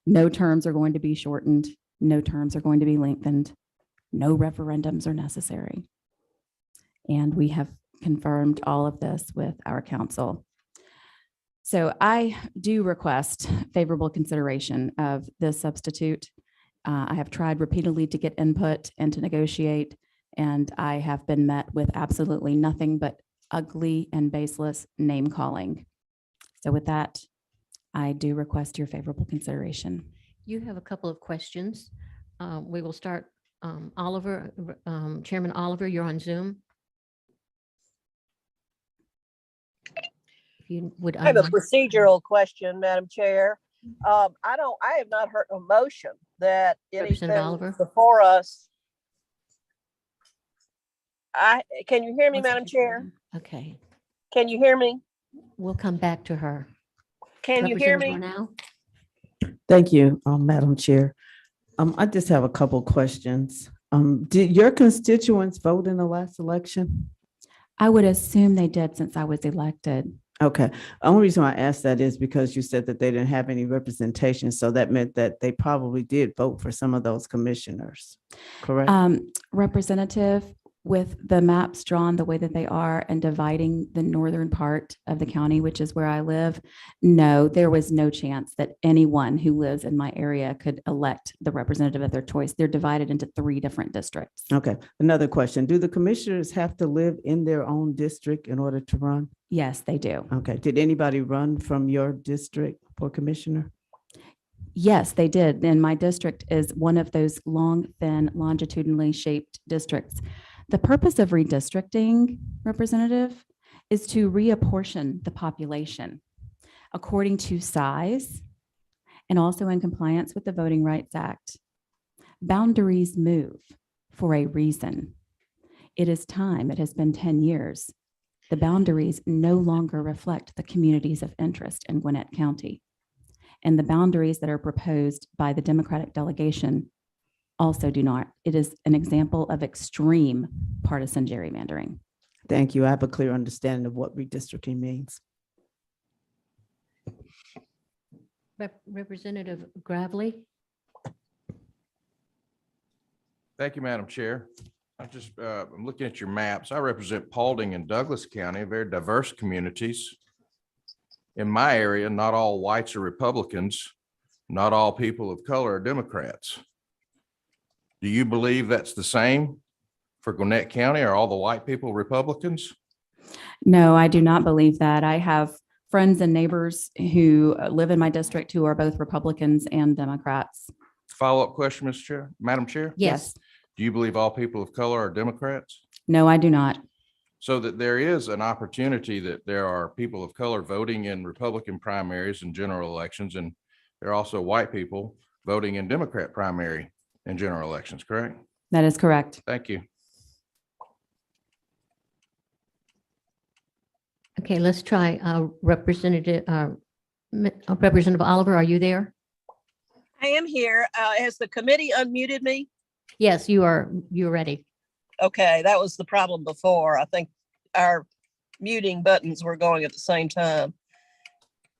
No terms are going to be shortened. No terms are going to be lengthened. No referendums are necessary. And we have confirmed all of this with our counsel. So I do request favorable consideration of this substitute. I have tried repeatedly to get input and to negotiate, and I have been met with absolutely nothing but ugly and baseless name calling. So with that, I do request your favorable consideration. You have a couple of questions. We will start, Oliver, Chairman Oliver, you're on Zoom. If you would. I have a unmic. procedural question, Madam Chair. I have not heard a motion that anything Representative Oliver? before us. Can you hear me, One Madam second. Chair? Okay, Can you hear me? we'll come back to her. Can you hear me? Now? Thank you, Madam Chair. I just have a couple questions. Did your constituents vote in the last election? I would assume they did since I was elected. Okay. The only reason I asked that is because you said that they didn't have any representation. So that meant that they probably did vote for some of those commissioners, correct? Representative, With the maps drawn the way that they are and dividing the northern part of the county, which is where I live, no, there was no chance that anyone who lives in my area could elect the representative of their choice. They're divided into 3 different districts. Okay, another question. Do the commissioners have to live in their own district in order to run? Yes, they do. Okay, did anybody run from your district for commissioner? Yes, they did. And my district is one of those long, thin, longitudinally shaped districts. The purpose of redistricting, Representative, is to reapportion the population according to size and also in compliance with the Voting Rights Act. Boundaries move for a reason. It is time. It has been 10 years. The boundaries no longer reflect the communities of interest in Gwinnett County. And the boundaries that are proposed by the Democratic delegation also do not. It is an example of extreme partisan gerrymandering. Thank you. I have a clear understanding of what redistricting means. Representative Gravely. Thank you, Madam Chair. I'm looking at your maps. I represent Paulding and Douglas County, very diverse communities. In my area, not all whites are Republicans. Not all people of color are Democrats. Do you believe that's the same for Gwinnett County? Are all the white people Republicans? No, I do not believe that. I have friends and neighbors who live in my district who are both Republicans and Democrats. Follow-up question, Mr. Chair, Madam Chair? Yes. Do you believe all people of color are Democrats? No, I do not. So that there is an opportunity that there are people of color voting in Republican primaries and general elections, and there are also white people voting in Democrat primary and general elections, correct? That is correct. Thank you. Okay, let's try Representative Oliver, are you there? I am here. Has the committee unmuted me? Yes, you're ready. Okay, that was the problem before. I think our muting buttons were going at the same time.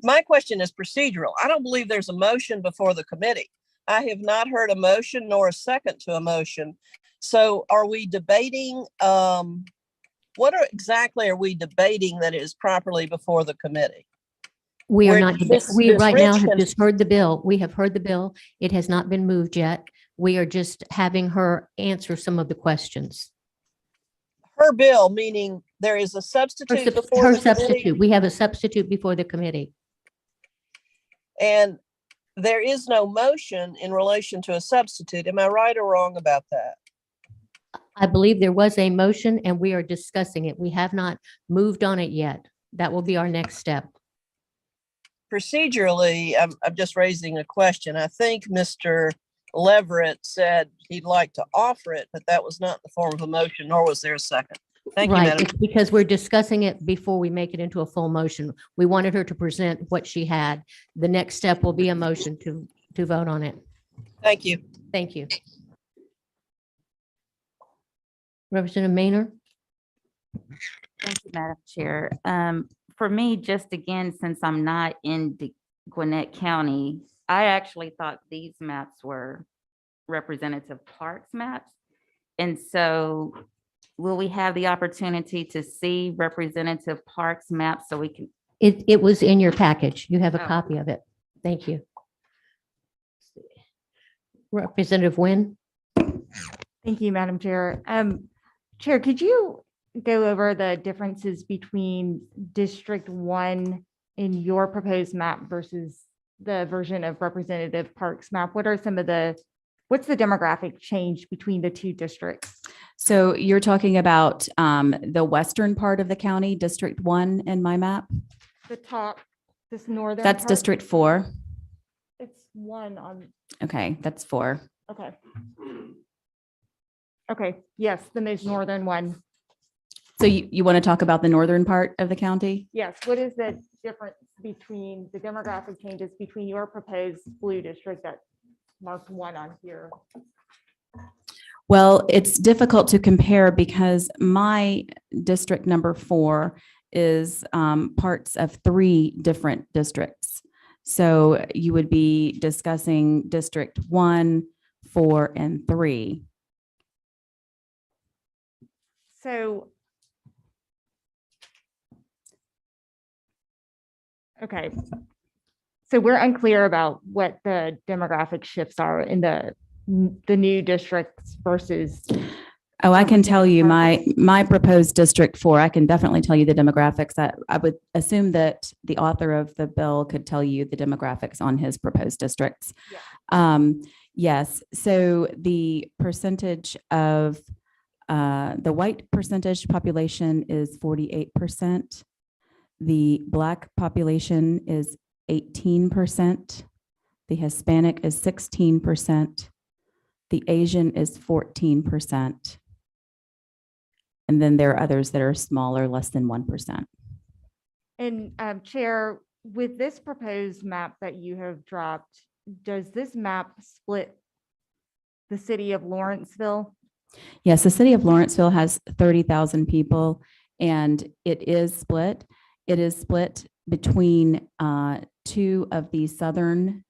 My question is procedural. I don't believe there's a motion before the committee. I have not heard a motion nor a second to a motion. So are we debating, exactly are we debating that is properly before the committee? We are Where not, this- we this right now have Richmond- just heard the bill. We have heard the bill. It has not been moved yet. We are just having her answer some of the questions. Her bill, meaning there is a substitute before Her the committee, substitute, we have a substitute before the committee. and there is no motion in relation to a substitute. Am I right or wrong about that? I believe there was a motion and we are discussing it. We have not moved on it yet. That will be our next step. Procedurally, I'm just raising a question. I think Mr. Leverett said he'd like to offer it, but that was not in the form of a motion, nor was there a second. Thank you, Right, Madam. it's because we're discussing it before we make it into a full motion. We wanted her to present what she had. The next step will be a motion to vote on it. Thank you. Thank you. Representative Maynard? Thank you, Madam Chair. For me, just again, since I'm not in Gwinnett County, I actually thought these maps were representative parks maps. And so will we have the opportunity to see representative parks maps so we can? It was in your package. You have a Oh. copy of it. Thank you. Representative Nguyen? Thank you, Madam Chair. Chair, could you go over the differences between District 1 in your proposed map versus the version of Representative Parks map? What's the demographic change between the two districts? So you're talking about the western part of the county, District 1 in my map? The top, this northern. That's part? District 4. It's 1 on, Okay, that's 4. okay. Okay, yes, the most northern one. So you want to talk about the northern part of the county? Yes, what is the difference between the demographic changes between your proposed blue district that marked 1 on here? Well, it's difficult to compare because my district number 4 is parts of 3 different districts. So you would be discussing District 1, 4, and 3. So. Okay. So we're unclear about what the demographic shifts are in the new districts versus. Oh, I can tell you Representative my proposed District 4, I can definitely tell you the demographics. I would assume that the author of the bill could tell you the demographics on his proposed districts. Yes, so the percentage of the white percentage population is 48%. The Black population is 18%. The Hispanic is 16%. The Asian is 14%. And then there are others that are smaller, less than 1%. And Chair, with this proposed map that you have dropped, does this map split the city of Lawrenceville? Yes, the city of Lawrenceville has 30,000 people, and it is split. It is split between two of the southern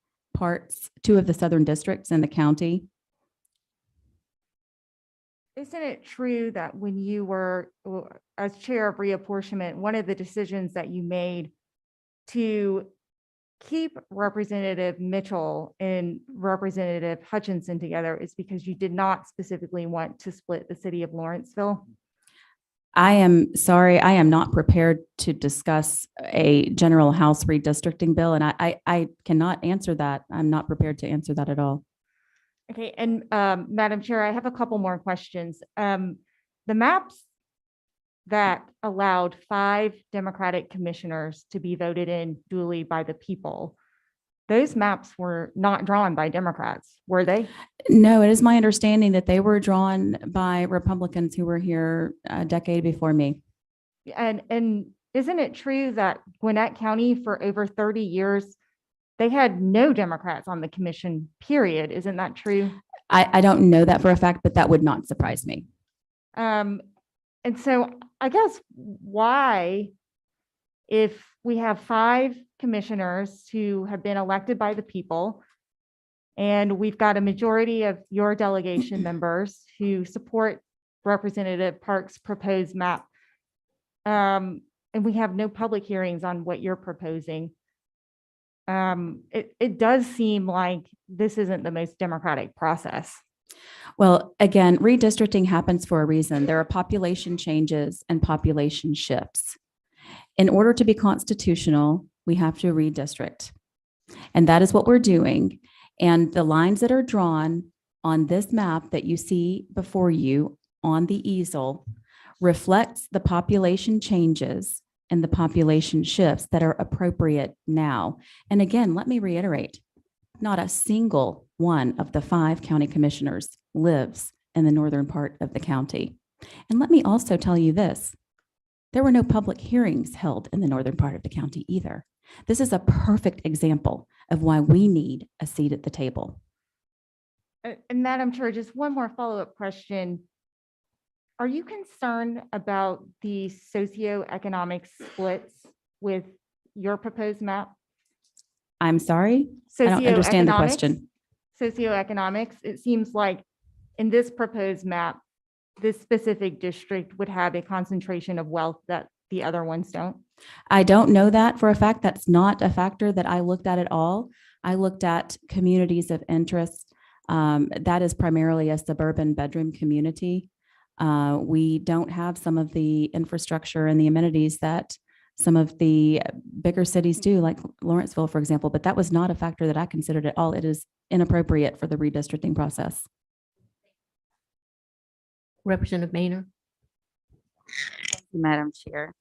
districts in the county. Isn't it true that when you were as chair of reapportionment, one of the decisions that you made to keep Representative Mitchell and Representative Hutchinson together is because you did not specifically want to split the city of Lawrenceville? I am sorry, I am not prepared to discuss a general House redistricting bill, and I cannot answer that. I'm not prepared to answer that at all. Okay, and Madam Chair, I have a couple more questions. The maps that allowed 5 Democratic commissioners to be voted in duly by the people, those maps were not drawn by Democrats, were they? No, it is my understanding that they were drawn by Republicans who were here a decade before me. And isn't it true that Gwinnett County for over 30 years, they had no Democrats on the commission, period? Isn't that true? I don't know that for a fact, but that would not surprise me. And so I guess why, if we have 5 commissioners who have been elected by the people, and we've got a majority of your delegation members who support Representative Park's proposed map, and we have no public hearings on what you're proposing, it does seem like this isn't the most democratic process. Well, again, redistricting happens for a reason. There are population changes and population shifts. In order to be constitutional, we have to redistrict. And that is what we're doing. And the lines that are drawn on this map that you see before you on the easel reflects the population changes and the population shifts that are appropriate now. And again, let me reiterate, not a single one of the 5 county commissioners lives in the northern part of the county. And let me also tell you this, there were no public hearings held in the northern part of the county either. This is a perfect example of why we need a seat at the table. And Madam Chair, just one more follow-up question. Are you concerned about the socioeconomic splits with your proposed map? I'm sorry, I don't understand the Socioeconomics? question. Socioeconomics, it seems like in this proposed map, this specific district would have a concentration of wealth that the other ones don't. I don't know that for a fact. That's not a factor that I looked at all. I looked at communities of interest. That is primarily a suburban bedroom community. We don't have some of the infrastructure and the amenities that some of the bigger cities do, like Lawrenceville, for example, but that was not a factor that I considered at all. It is inappropriate for the redistricting process. Representative Maynard. Madam Chair.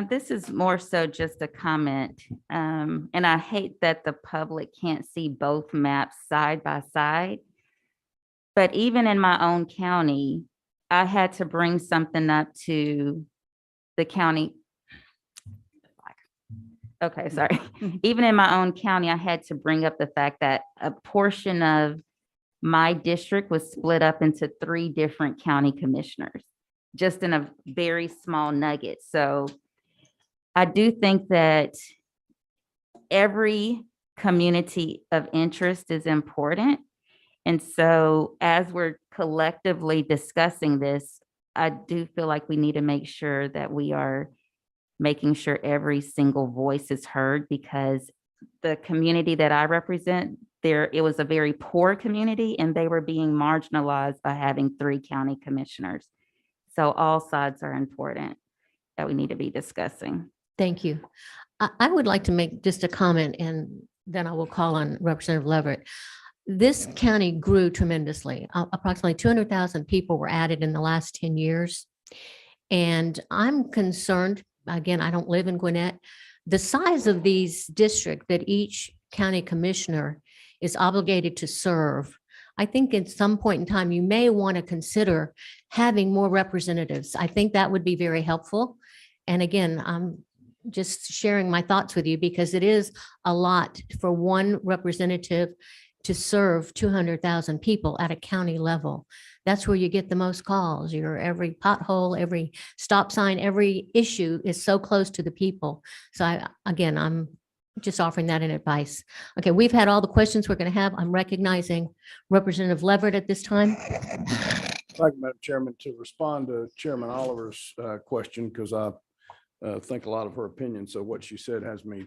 This is more so just a comment, and I hate that the public can't see both maps side by side. But even in my own county, I had to bring something up to the county. Okay, sorry. Even in my own county, I had to bring up the fact that a portion of my district was split up into 3 different county commissioners, just in a very small nugget. So I do think that every community of interest is important. And so as we're collectively discussing this, I do feel like we need to make sure that we are making sure every single voice is heard, because the community that I represent, it was a very poor community and they were being marginalized by having 3 county commissioners. So all sides are important that we need to be discussing. Thank you. I would like to make just a comment, and then I will call on Representative Leverett. This county grew tremendously. Approximately 200,000 people were added in the last 10 years. And I'm concerned, again, I don't live in Gwinnett, the size of these districts that each county commissioner is obligated to serve. I think at some point in time, you may want to consider having more representatives. I think that would be very helpful. And again, I'm just sharing my thoughts with you because it is a lot for one representative to serve 200,000 people at a county level. That's where you get the most calls. Every pothole, every stop sign, every issue is so close to the people. So I'm just offering that in advice. Okay, we've had all the questions we're going to have. I'm recognizing Representative Leverett at this time. Thank you, Madam Chairman. To respond to Chairman Oliver's question, because I think a lot of her opinion. So what she said has me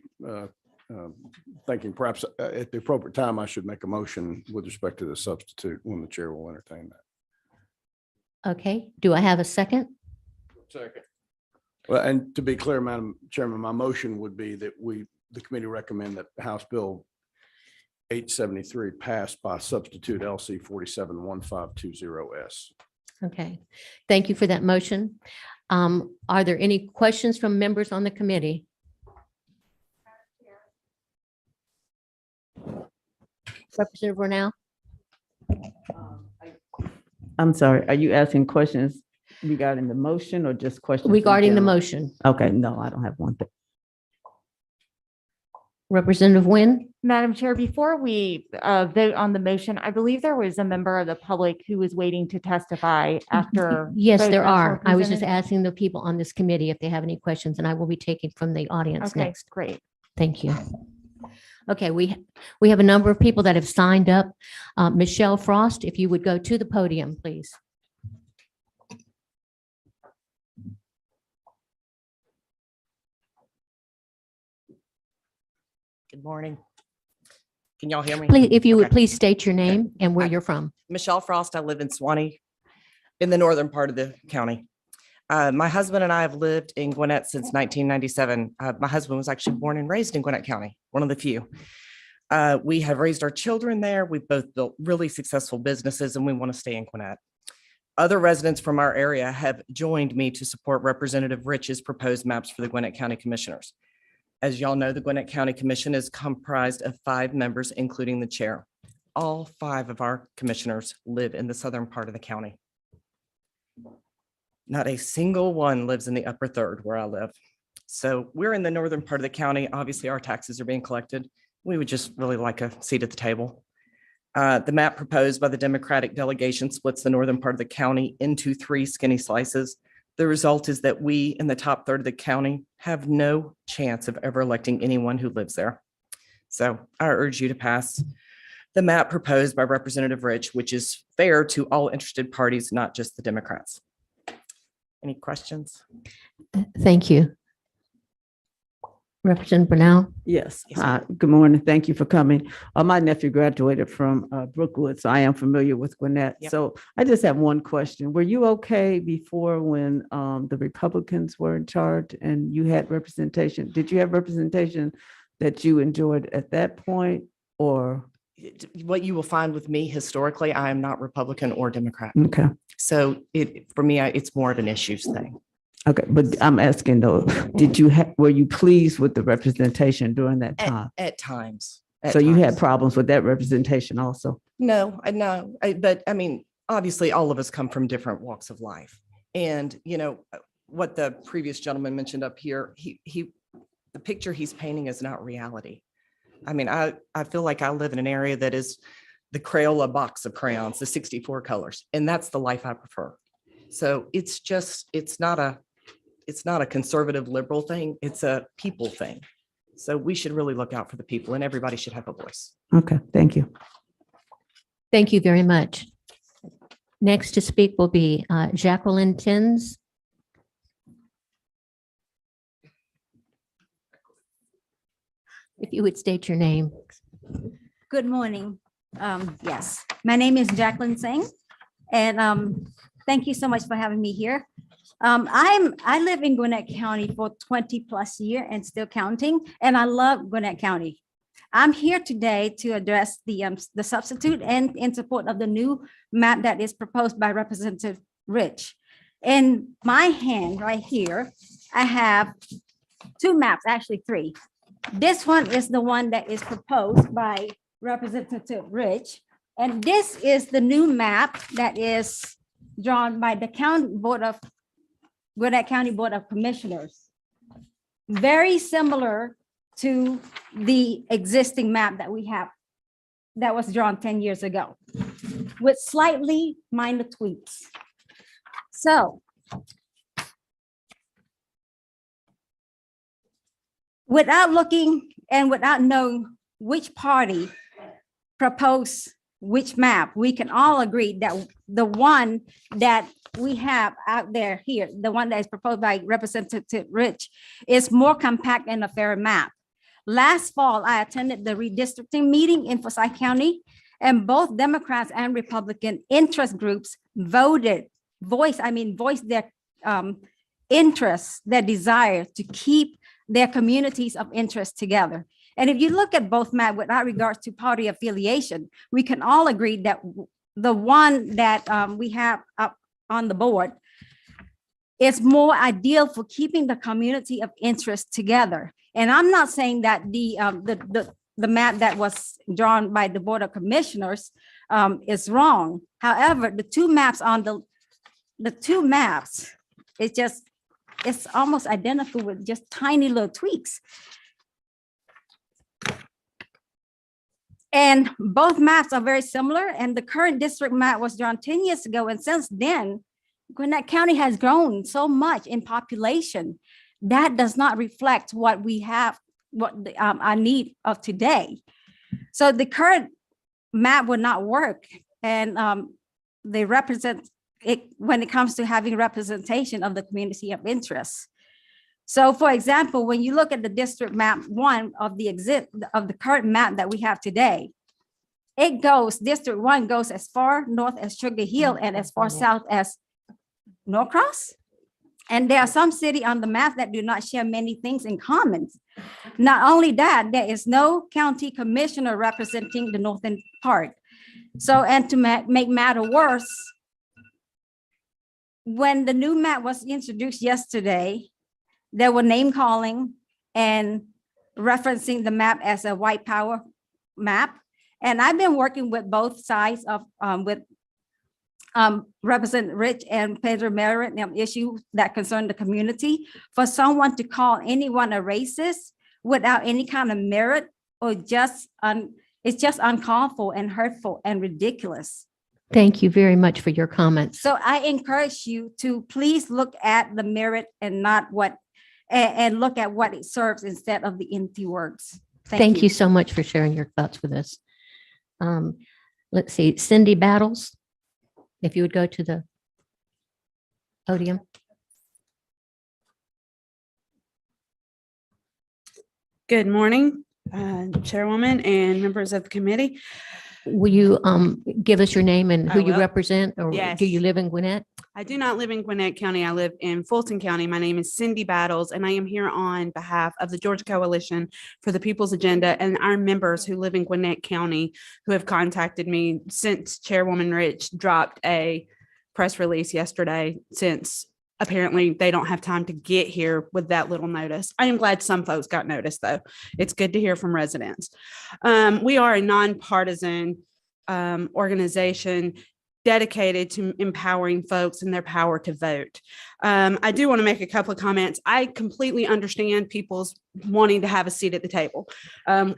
thinking perhaps at the appropriate time, I should make a motion with respect to the substitute when the chair will entertain that. Okay, do I have a second? Second. Well, and to be clear, Madam Chairman, my motion would be that the committee recommend that House Bill 873 pass by substitute LC 471520S. Okay, thank you for that motion. Are there any questions from members on the committee? Representative Brunel? I'm sorry, are you asking questions regarding the motion or just questions? in Regarding the general? motion, Okay, no, I don't have one. Representative Wynn? Madam Chair, before we vote on the motion, I believe there was a member of the public who was waiting to testify after. Yes, both there maps were are. I was just presented. asking the people on this committee if they have any questions, and I will be taking from the audience Okay, next. great. Thank you. Okay, we have a number of people that have signed up. Michelle Frost, if you would go to the podium, please. Good morning. Can y'all hear me? Please, if you would Okay. please state your name and where Hi. you're from. Michelle Frost, I live in Swanee in the northern part of the county. My husband and I have lived in Gwinnett since 1997. My husband was actually born and raised in Gwinnett County, one of the few. We have raised our children there. We've both built really successful businesses and we want to stay in Gwinnett. Other residents from our area have joined me to support Representative Rich's proposed maps for the Gwinnett County Commissioners. As y'all know, the Gwinnett County Commission is comprised of 5 members, including the chair. All 5 of our commissioners live in the southern part of the county. Not a single one lives in the upper third where I live. So we're in the northern part of the county. Obviously, our taxes are being collected. We would just really like a seat at the table. The map proposed by the Democratic delegation splits the northern part of the county into 3 skinny slices. The result is that we in the top third of the county have no chance of ever electing anyone who lives there. So I urge you to pass the map proposed by Representative Rich, which is fair to all interested parties, not just the Democrats. Any questions? Thank you. Representative Brunel? Yes, Yes, ma'am. good morning. Thank you for coming. My nephew graduated from Brookwood, so I am familiar with Gwinnett. Yep. So I just have one question. Were you okay before when the Republicans were in charge and you had representation? Did you have representation that you enjoyed at that point or? What you will find with me historically, I am not Republican or Democrat. Okay, So for me, it's more of an issues thing. okay, but I'm asking though, were you pleased with the representation during that time? At times. So you had problems with that representation also? No, but I mean, obviously, all of us come from different walks of life. And, what the previous gentleman mentioned up here, the picture he's painting is not reality. I mean, I feel like I live in an area that is the Crayola box of crayons, the 64 colors, and that's the life I prefer. So it's not a conservative liberal thing, it's a people thing. So we should really look out for the people and everybody should have a voice. Okay, thank you. Thank you very much. Next to speak will be Jacqueline Tins. If you would state your name. Good morning. Yes, my name is Jacqueline Singh, and thank you so much for having me here. I live in Gwinnett County for 20+ years and still counting, and I love Gwinnett County. I'm here today to address the substitute and in support of the new map that is proposed by Representative Rich. In my hand right here, I have two maps, actually three. This one is the one that is proposed by Representative Rich. And this is the new map that is drawn by the Gwinnett County Board of Commissioners. Very similar to the existing map that we have that was drawn 10 years ago with slightly minor tweaks. So without looking and without knowing which party proposed which map, we can all agree that the one that we have out there here, the one that is proposed by Representative Rich, is more compact and a fairer map. Last fall, I attended the redistricting meeting in Forsyth County, and both Democrats and Republican interest groups voiced their interests, their desire to keep their communities of interest together. And if you look at both maps without regards to party affiliation, we can all agree that the one that we have up on the board is more ideal for keeping the community of interest together. And I'm not saying that the map that was drawn by the Board of Commissioners is wrong. However, the two maps, it's almost identical with just tiny little tweaks. And both maps are very similar, and the current district map was drawn 10 years ago. And since then, Gwinnett County has grown so much in population. That does not reflect what we have, our need of today. So the current map would not work. And they represent it when it comes to having representation of the community of interest. So for example, when you look at the district map one of the current map that we have today, District 1 goes as far north as Sugar Hill and as far south as Norcross. And there are some cities on the map that do not share many things in common. Not only that, there is no county commissioner representing the northern part. So, and to make matter worse, when the new map was introduced yesterday, there were name calling and referencing the map as a white power map. And I've been working with both sides of Representative Rich and Pedro Merritt on issues that concern the community. For someone to call anyone a racist without any kind of merit or it's just uncalled for and hurtful and ridiculous. Thank you very much for your comments. So I encourage you to please look at the merit and not and look at what it serves instead of the empty words. Thank you so much for sharing your thoughts with us. Let's see, Cindy Battles, if you would go to the podium. Good morning, Chairwoman and members of the committee. Will you give us your name and who I you will. represent, or Yes. do you live in Gwinnett? I do not live in Gwinnett County. I live in Fulton County. My name is Cindy Battles, and I am here on behalf of the Georgia Coalition for the People's Agenda and our members who live in Gwinnett County who have contacted me since Chairwoman Rich dropped a press release yesterday, since apparently they don't have time to get here with that little notice. I am glad some folks got notice, though. It's good to hear from residents. We are a nonpartisan organization dedicated to empowering folks in their power to vote. I do want to make a couple of comments. I completely understand people's wanting to have a seat at the table.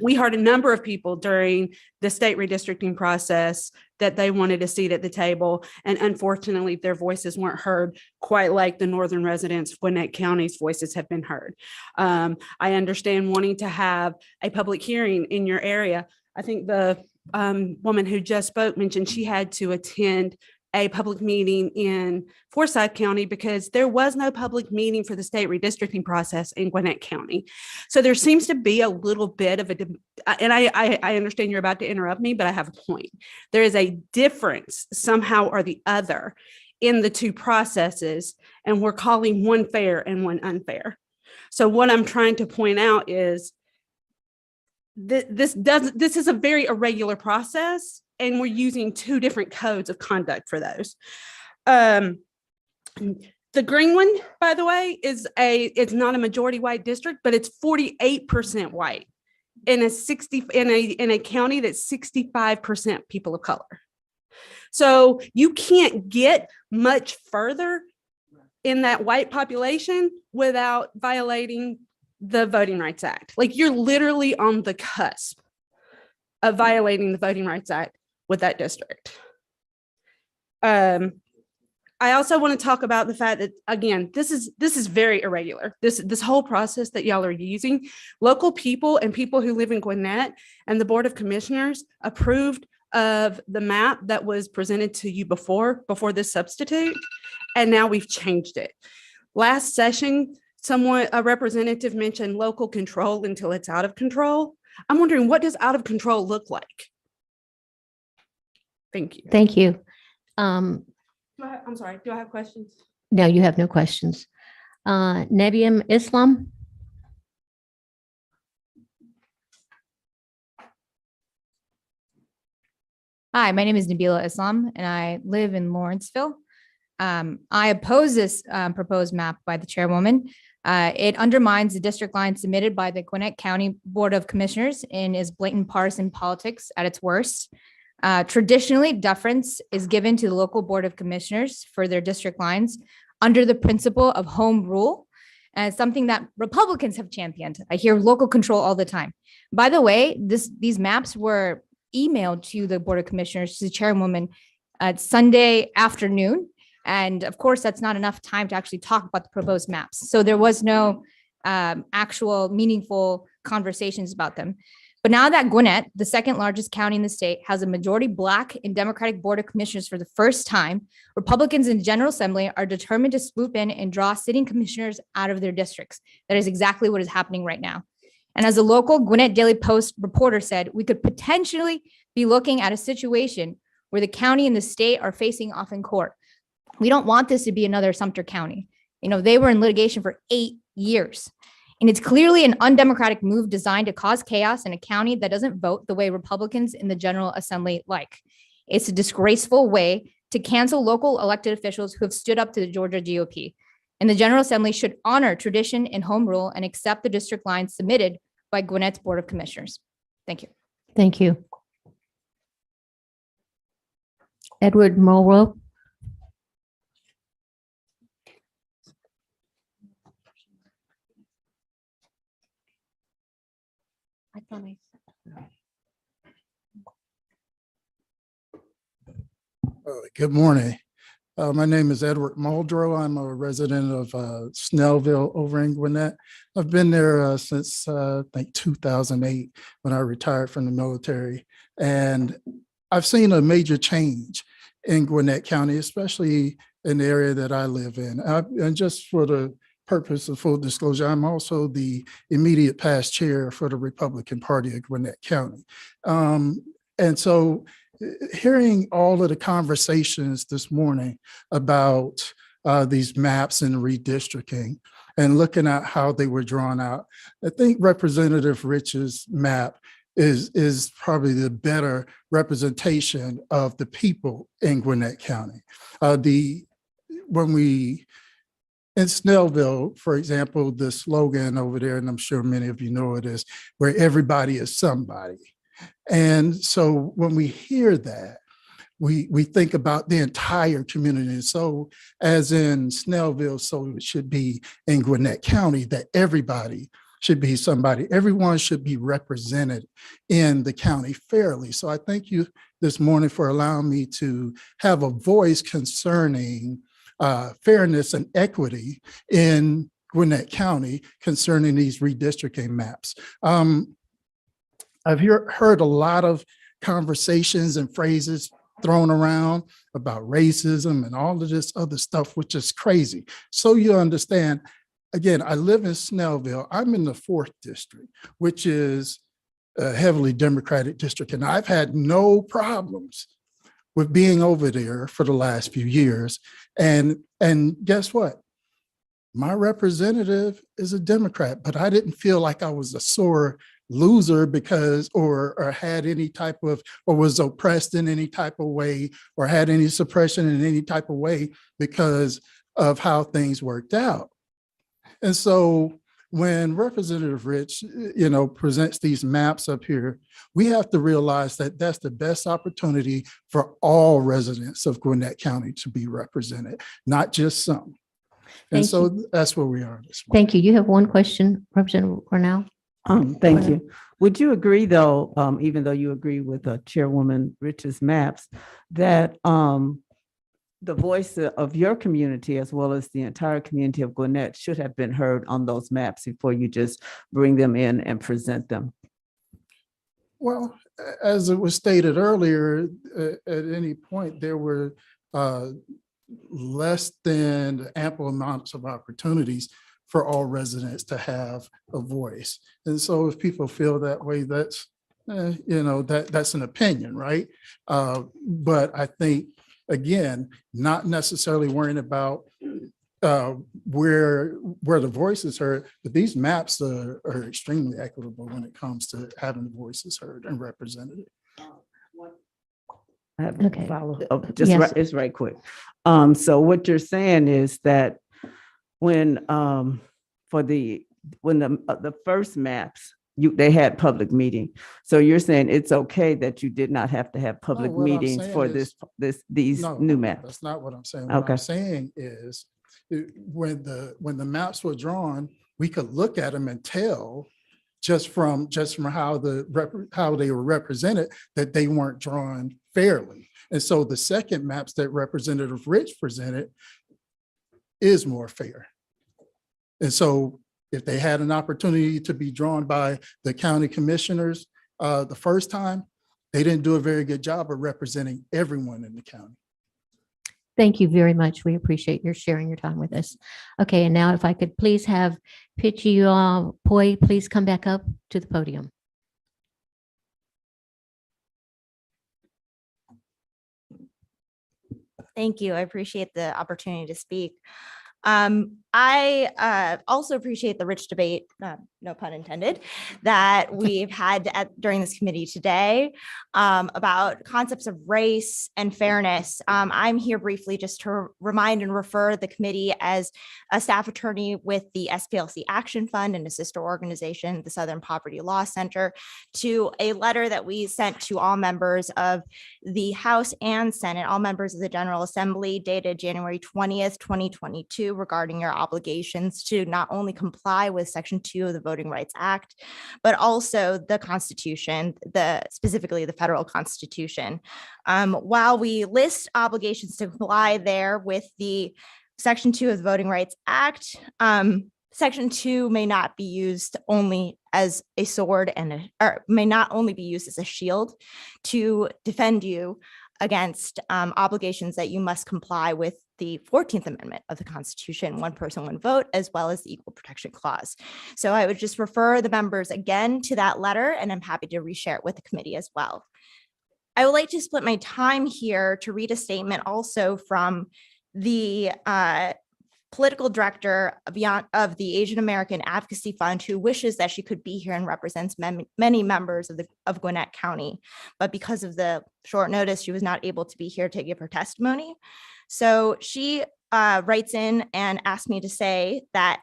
We heard a number of people during the state redistricting process that they wanted a seat at the table, and unfortunately their voices weren't heard quite like the northern residents of Gwinnett County's voices have been heard. I understand wanting to have a public hearing in your area. I think the woman who just spoke mentioned she had to attend a public meeting in Forsyth County because there was no public meeting for the state redistricting process in Gwinnett County. So there seems to be a little bit of and I understand you're about to interrupt me, but I have a point. There is a difference somehow or the other in the two processes, and we're calling one fair and one unfair. So what I'm trying to point out is this is a very irregular process, and we're using two different codes of conduct for those. The green one, by the way, it's not a majority white district, but it's 48% white in a county that's 65% people of color. So you can't get much further in that white population without violating the Voting Rights Act. Like, you're literally on the cusp of violating the Voting Rights Act with that district. I also want to talk about the fact that, again, this is very irregular. This whole process that y'all are using, local people and people who live in Gwinnett and the Board of Commissioners approved of the map that was presented to you before this substitute, and now we've changed it. Last session, a representative mentioned local control until it's out of control. I'm wondering, what does out of control look like? Thank you. Thank you. I'm sorry, do I have questions? No, you have no questions. Nebium Islam? Hi, my name is Nabila Islam, and I live in Lawrenceville. I oppose this proposed map by the chairwoman. It undermines the district line submitted by the Gwinnett County Board of Commissioners and is blatant partisan politics at its worst. Traditionally, deference is given to the local Board of Commissioners for their district lines under the principle of home rule, and it's something that Republicans have championed. I hear local control all the time. By the way, these maps were emailed to the Board of Commissioners, to the chairwoman, Sunday afternoon. And of course, that's not enough time to actually talk about the proposed maps. So there was no actual meaningful conversations about them. But now that Gwinnett, the second largest county in the state, has a majority Black and Democratic Board of Commissioners for the first time, Republicans in the General Assembly are determined to swoop in and draw sitting commissioners out of their districts. That is exactly what is happening right now. And as a local Gwinnett Daily Post reporter said, we could potentially be looking at a situation where the county and the state are facing off in court. We don't want this to be another Sumter County. You know, they were in litigation for 8 years. And it's clearly an undemocratic move designed to cause chaos in a county that doesn't vote the way Republicans in the General Assembly like. It's a disgraceful way to cancel local elected officials who have stood up to the Georgia GOP. And the General Assembly should honor tradition and home rule and accept the district lines submitted by Gwinnett's Board of Commissioners. Thank you. Thank you. Edward Mulrow. Good morning. My name is Edward Muldrow. I'm a resident of Snellville over in Gwinnett. I've been there since I think 2008 when I retired from the military. And I've seen a major change in Gwinnett County, especially in the area that I live in. And just for the purpose of full disclosure, I'm also the immediate past chair for the Republican Party of Gwinnett County. And so hearing all of the conversations this morning about these maps and redistricting and looking at how they were drawn out, I think Representative Rich's map is probably the better representation of the people in Gwinnett County. In Snellville, for example, the slogan over there, and I'm sure many of you know it, is where everybody is somebody. And so when we hear that, we think about the entire community. So as in Snellville, so it should be in Gwinnett County, that everybody should be somebody. Everyone should be represented in the county fairly. So I thank you this morning for allowing me to have a voice concerning fairness and equity in Gwinnett County concerning these redistricting maps. I've heard a lot of conversations and phrases thrown around about racism and all of this other stuff, which is crazy. So you understand, again, I live in Snellville. I'm in the 4th district, which is a heavily Democratic district. And I've had no problems with being over there for the last few years. And guess what? My representative is a Democrat, but I didn't feel like I was a sore loser because, or had any type of, or was oppressed in any type of way, or had any suppression in any type of way because of how things worked out. And so when Representative Rich, presents these maps up here, we have to realize that that's the best opportunity for all residents of Gwinnett County to be represented, not just some. And Thank so you. that's where we are this morning. Thank you. You have one question, Representative Cornell? Thank you. Would you agree, though, even though you agree with Chairwoman Rich's maps, that the voice of your community as well as the entire community of Gwinnett should have been heard on those maps before you just bring them in and present them? Well, as it was stated earlier, at any point, there were less than ample amounts of opportunities for all residents to have a voice. And so if people feel that way, that's, that's an opinion, right? But I think, again, not necessarily worrying about where the voice is heard, but these maps are extremely equitable when it comes to having the voices heard and represented. I have Okay. a follow Yes. up, it's right quick. So what you're saying is that when the first maps, they had public meeting. So you're saying it's okay that you did not have to have public what I'm meetings saying for is- these No, new maps? That's not what I'm saying. What Okay. I'm saying is when the maps were drawn, we could look at them and tell just from how they were represented that they weren't drawn fairly. And so the second maps that Representative Rich presented is more fair. And so if they had an opportunity to be drawn by the county commissioners the first time, they didn't do a very good job of representing everyone in the county. Thank you very much. We appreciate your sharing your time with us. Okay, and now if I could please have Pichi Poi, please come back up to the podium. Thank you. I appreciate the opportunity to speak. I also appreciate the rich debate, no pun intended, that we've had during this committee today about concepts of race and fairness. I'm here briefly just to remind and refer the committee as a staff attorney with the SPLC Action Fund and a sister organization, the Southern Poverty Law Center, to a letter that we sent to all members of the House and Senate, all members of the General Assembly, dated January 20th, 2022, regarding your obligations to not only comply with Section 2 of the Voting Rights Act, but also the Constitution, specifically the federal Constitution. While we list obligations to comply there with the Section 2 of the Voting Rights Act, Section 2 may not be used only as a sword or may not only be used as a shield to defend you against obligations that you must comply with the 14th Amendment of the Constitution, one person, one vote, as well as the Equal Protection Clause. So I would just refer the members again to that letter, and I'm happy to reshare it with the committee as well. I would like to split my time here to read a statement also from the political director of the Asian American Advocacy Fund, who wishes that she could be here and represents many members of Gwinnett County. But because of the short notice, she was not able to be here to give her testimony. So she writes in and asked me to say that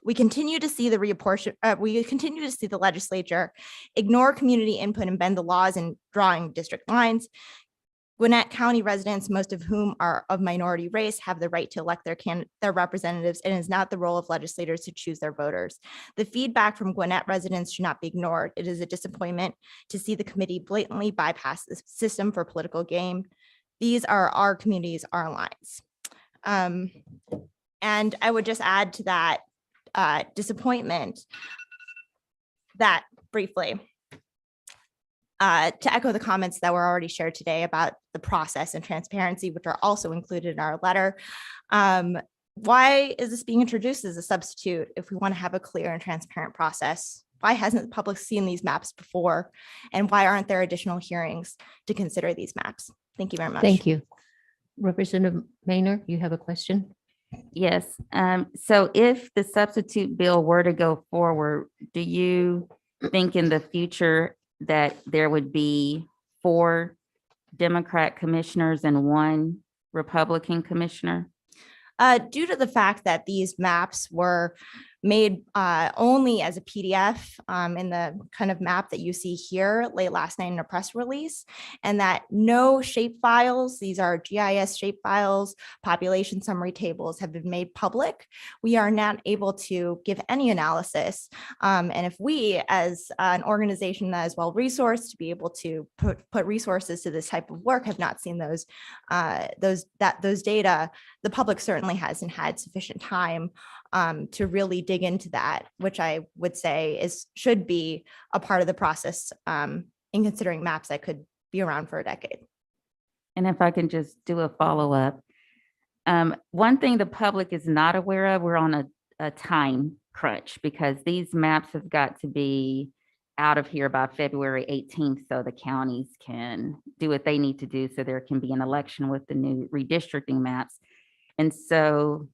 we continue to see the legislature ignore community input and bend the laws in drawing district lines. Gwinnett County residents, most of whom are of minority race, have the right to elect their representatives, and it is not the role of legislators to choose their voters. The feedback from Gwinnett residents should not be ignored. It is a disappointment to see the committee blatantly bypass the system for political gain. These are our communities, our lines. And I would just add to that disappointment that briefly, to echo the comments that were already shared today about the process and transparency, which are also included in our letter. Why is this being introduced as a substitute if we want to have a clear and transparent process? Why hasn't the public seen these maps before? And why aren't there additional hearings to consider these maps? Thank you very much. Thank you. Representative Maynard, you have a question? Yes, so if the substitute bill were to go forward, do you think in the future that there would be 4 Democrat commissioners and 1 Republican commissioner? Due to the fact that these maps were made only as a PDF in the kind of map that you see here late last night in a press release, and that no shape files, these are GIS shape files, population summary tables have been made public, we are not able to give any analysis. And if we, as an organization that is well resourced to be able to put resources to this type of work, have not seen those data, the public certainly hasn't had sufficient time to really dig into that, which I would say should be a part of the process in considering maps that could be around for a decade. And if I can just do a follow-up. One thing the public is not aware of, we're on a time crunch because these maps have got to be out of here by February 18th so the counties can do what they need to do so there can be an election with the new redistricting maps. And so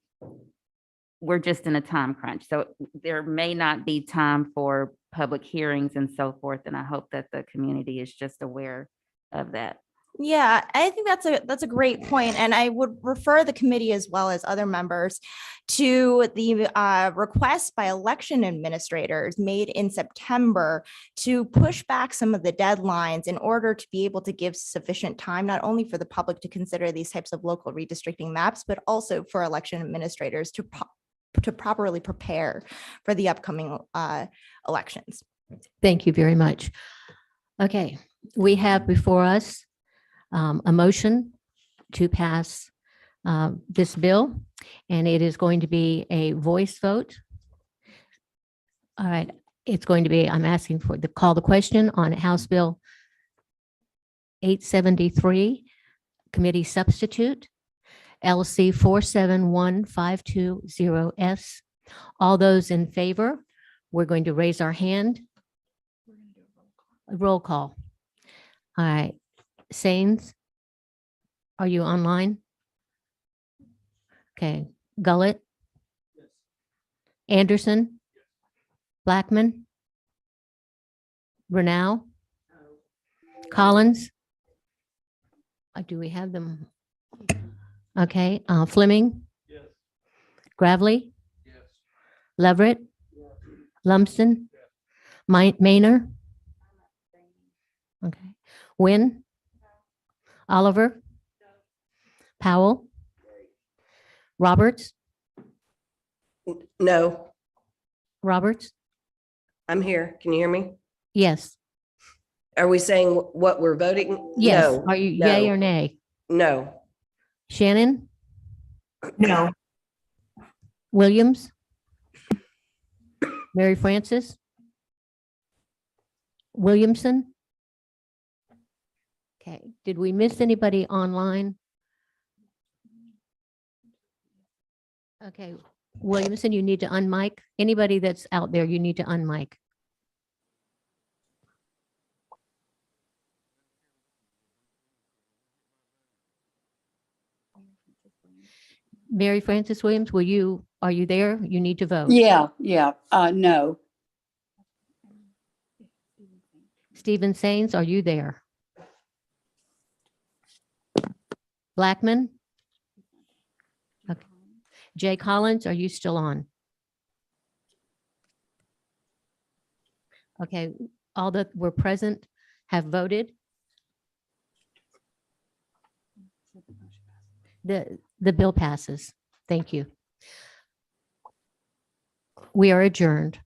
we're just in a time crunch. So there may not be time for public hearings and so forth. And I hope that the community is just aware of that. Yeah, I think that's a great point. And I would refer the committee as well as other members to the request by election administrators made in September to push back some of the deadlines in order to be able to give sufficient time, not only for the public to consider these types of local redistricting maps, but also for election administrators to properly prepare for the upcoming elections. Thank you very much. Okay, we have before us a motion to pass this bill, and it is going to be a voice vote. All right, it's going to be, I'm asking for call the question on House Bill 873, committee substitute, LC 471520S. All those in favor, we're going to raise our hand. Roll call. All right. Sains, are you online? Okay. Gullett? Anderson? Blackman? Brunel? Collins? Do we have them? Okay, Fleming? Yes. Gravely? Yes. Leverett? Yes. Lumsden? Yes. Maynard? Okay. Wynn? Oliver? Powell? Roberts? No, Roberts? I'm here. Can you hear me? Yes. Are we saying what we're voting? Yes. No, Are you no, yay or nay? No. Shannon? No. Williams? Mary Frances? Williamson? Okay, did we miss anybody online? Okay, Williamson, you need to unmic. Anybody that's out there, you need to unmic. Mary Frances Williams, are you there? You need to vote. Yeah, no. Stephen Sains, are you there? Blackman? Okay. Jay Collins, are you still on? Okay, all that were present have voted. The bill passes. Thank you. We are adjourned.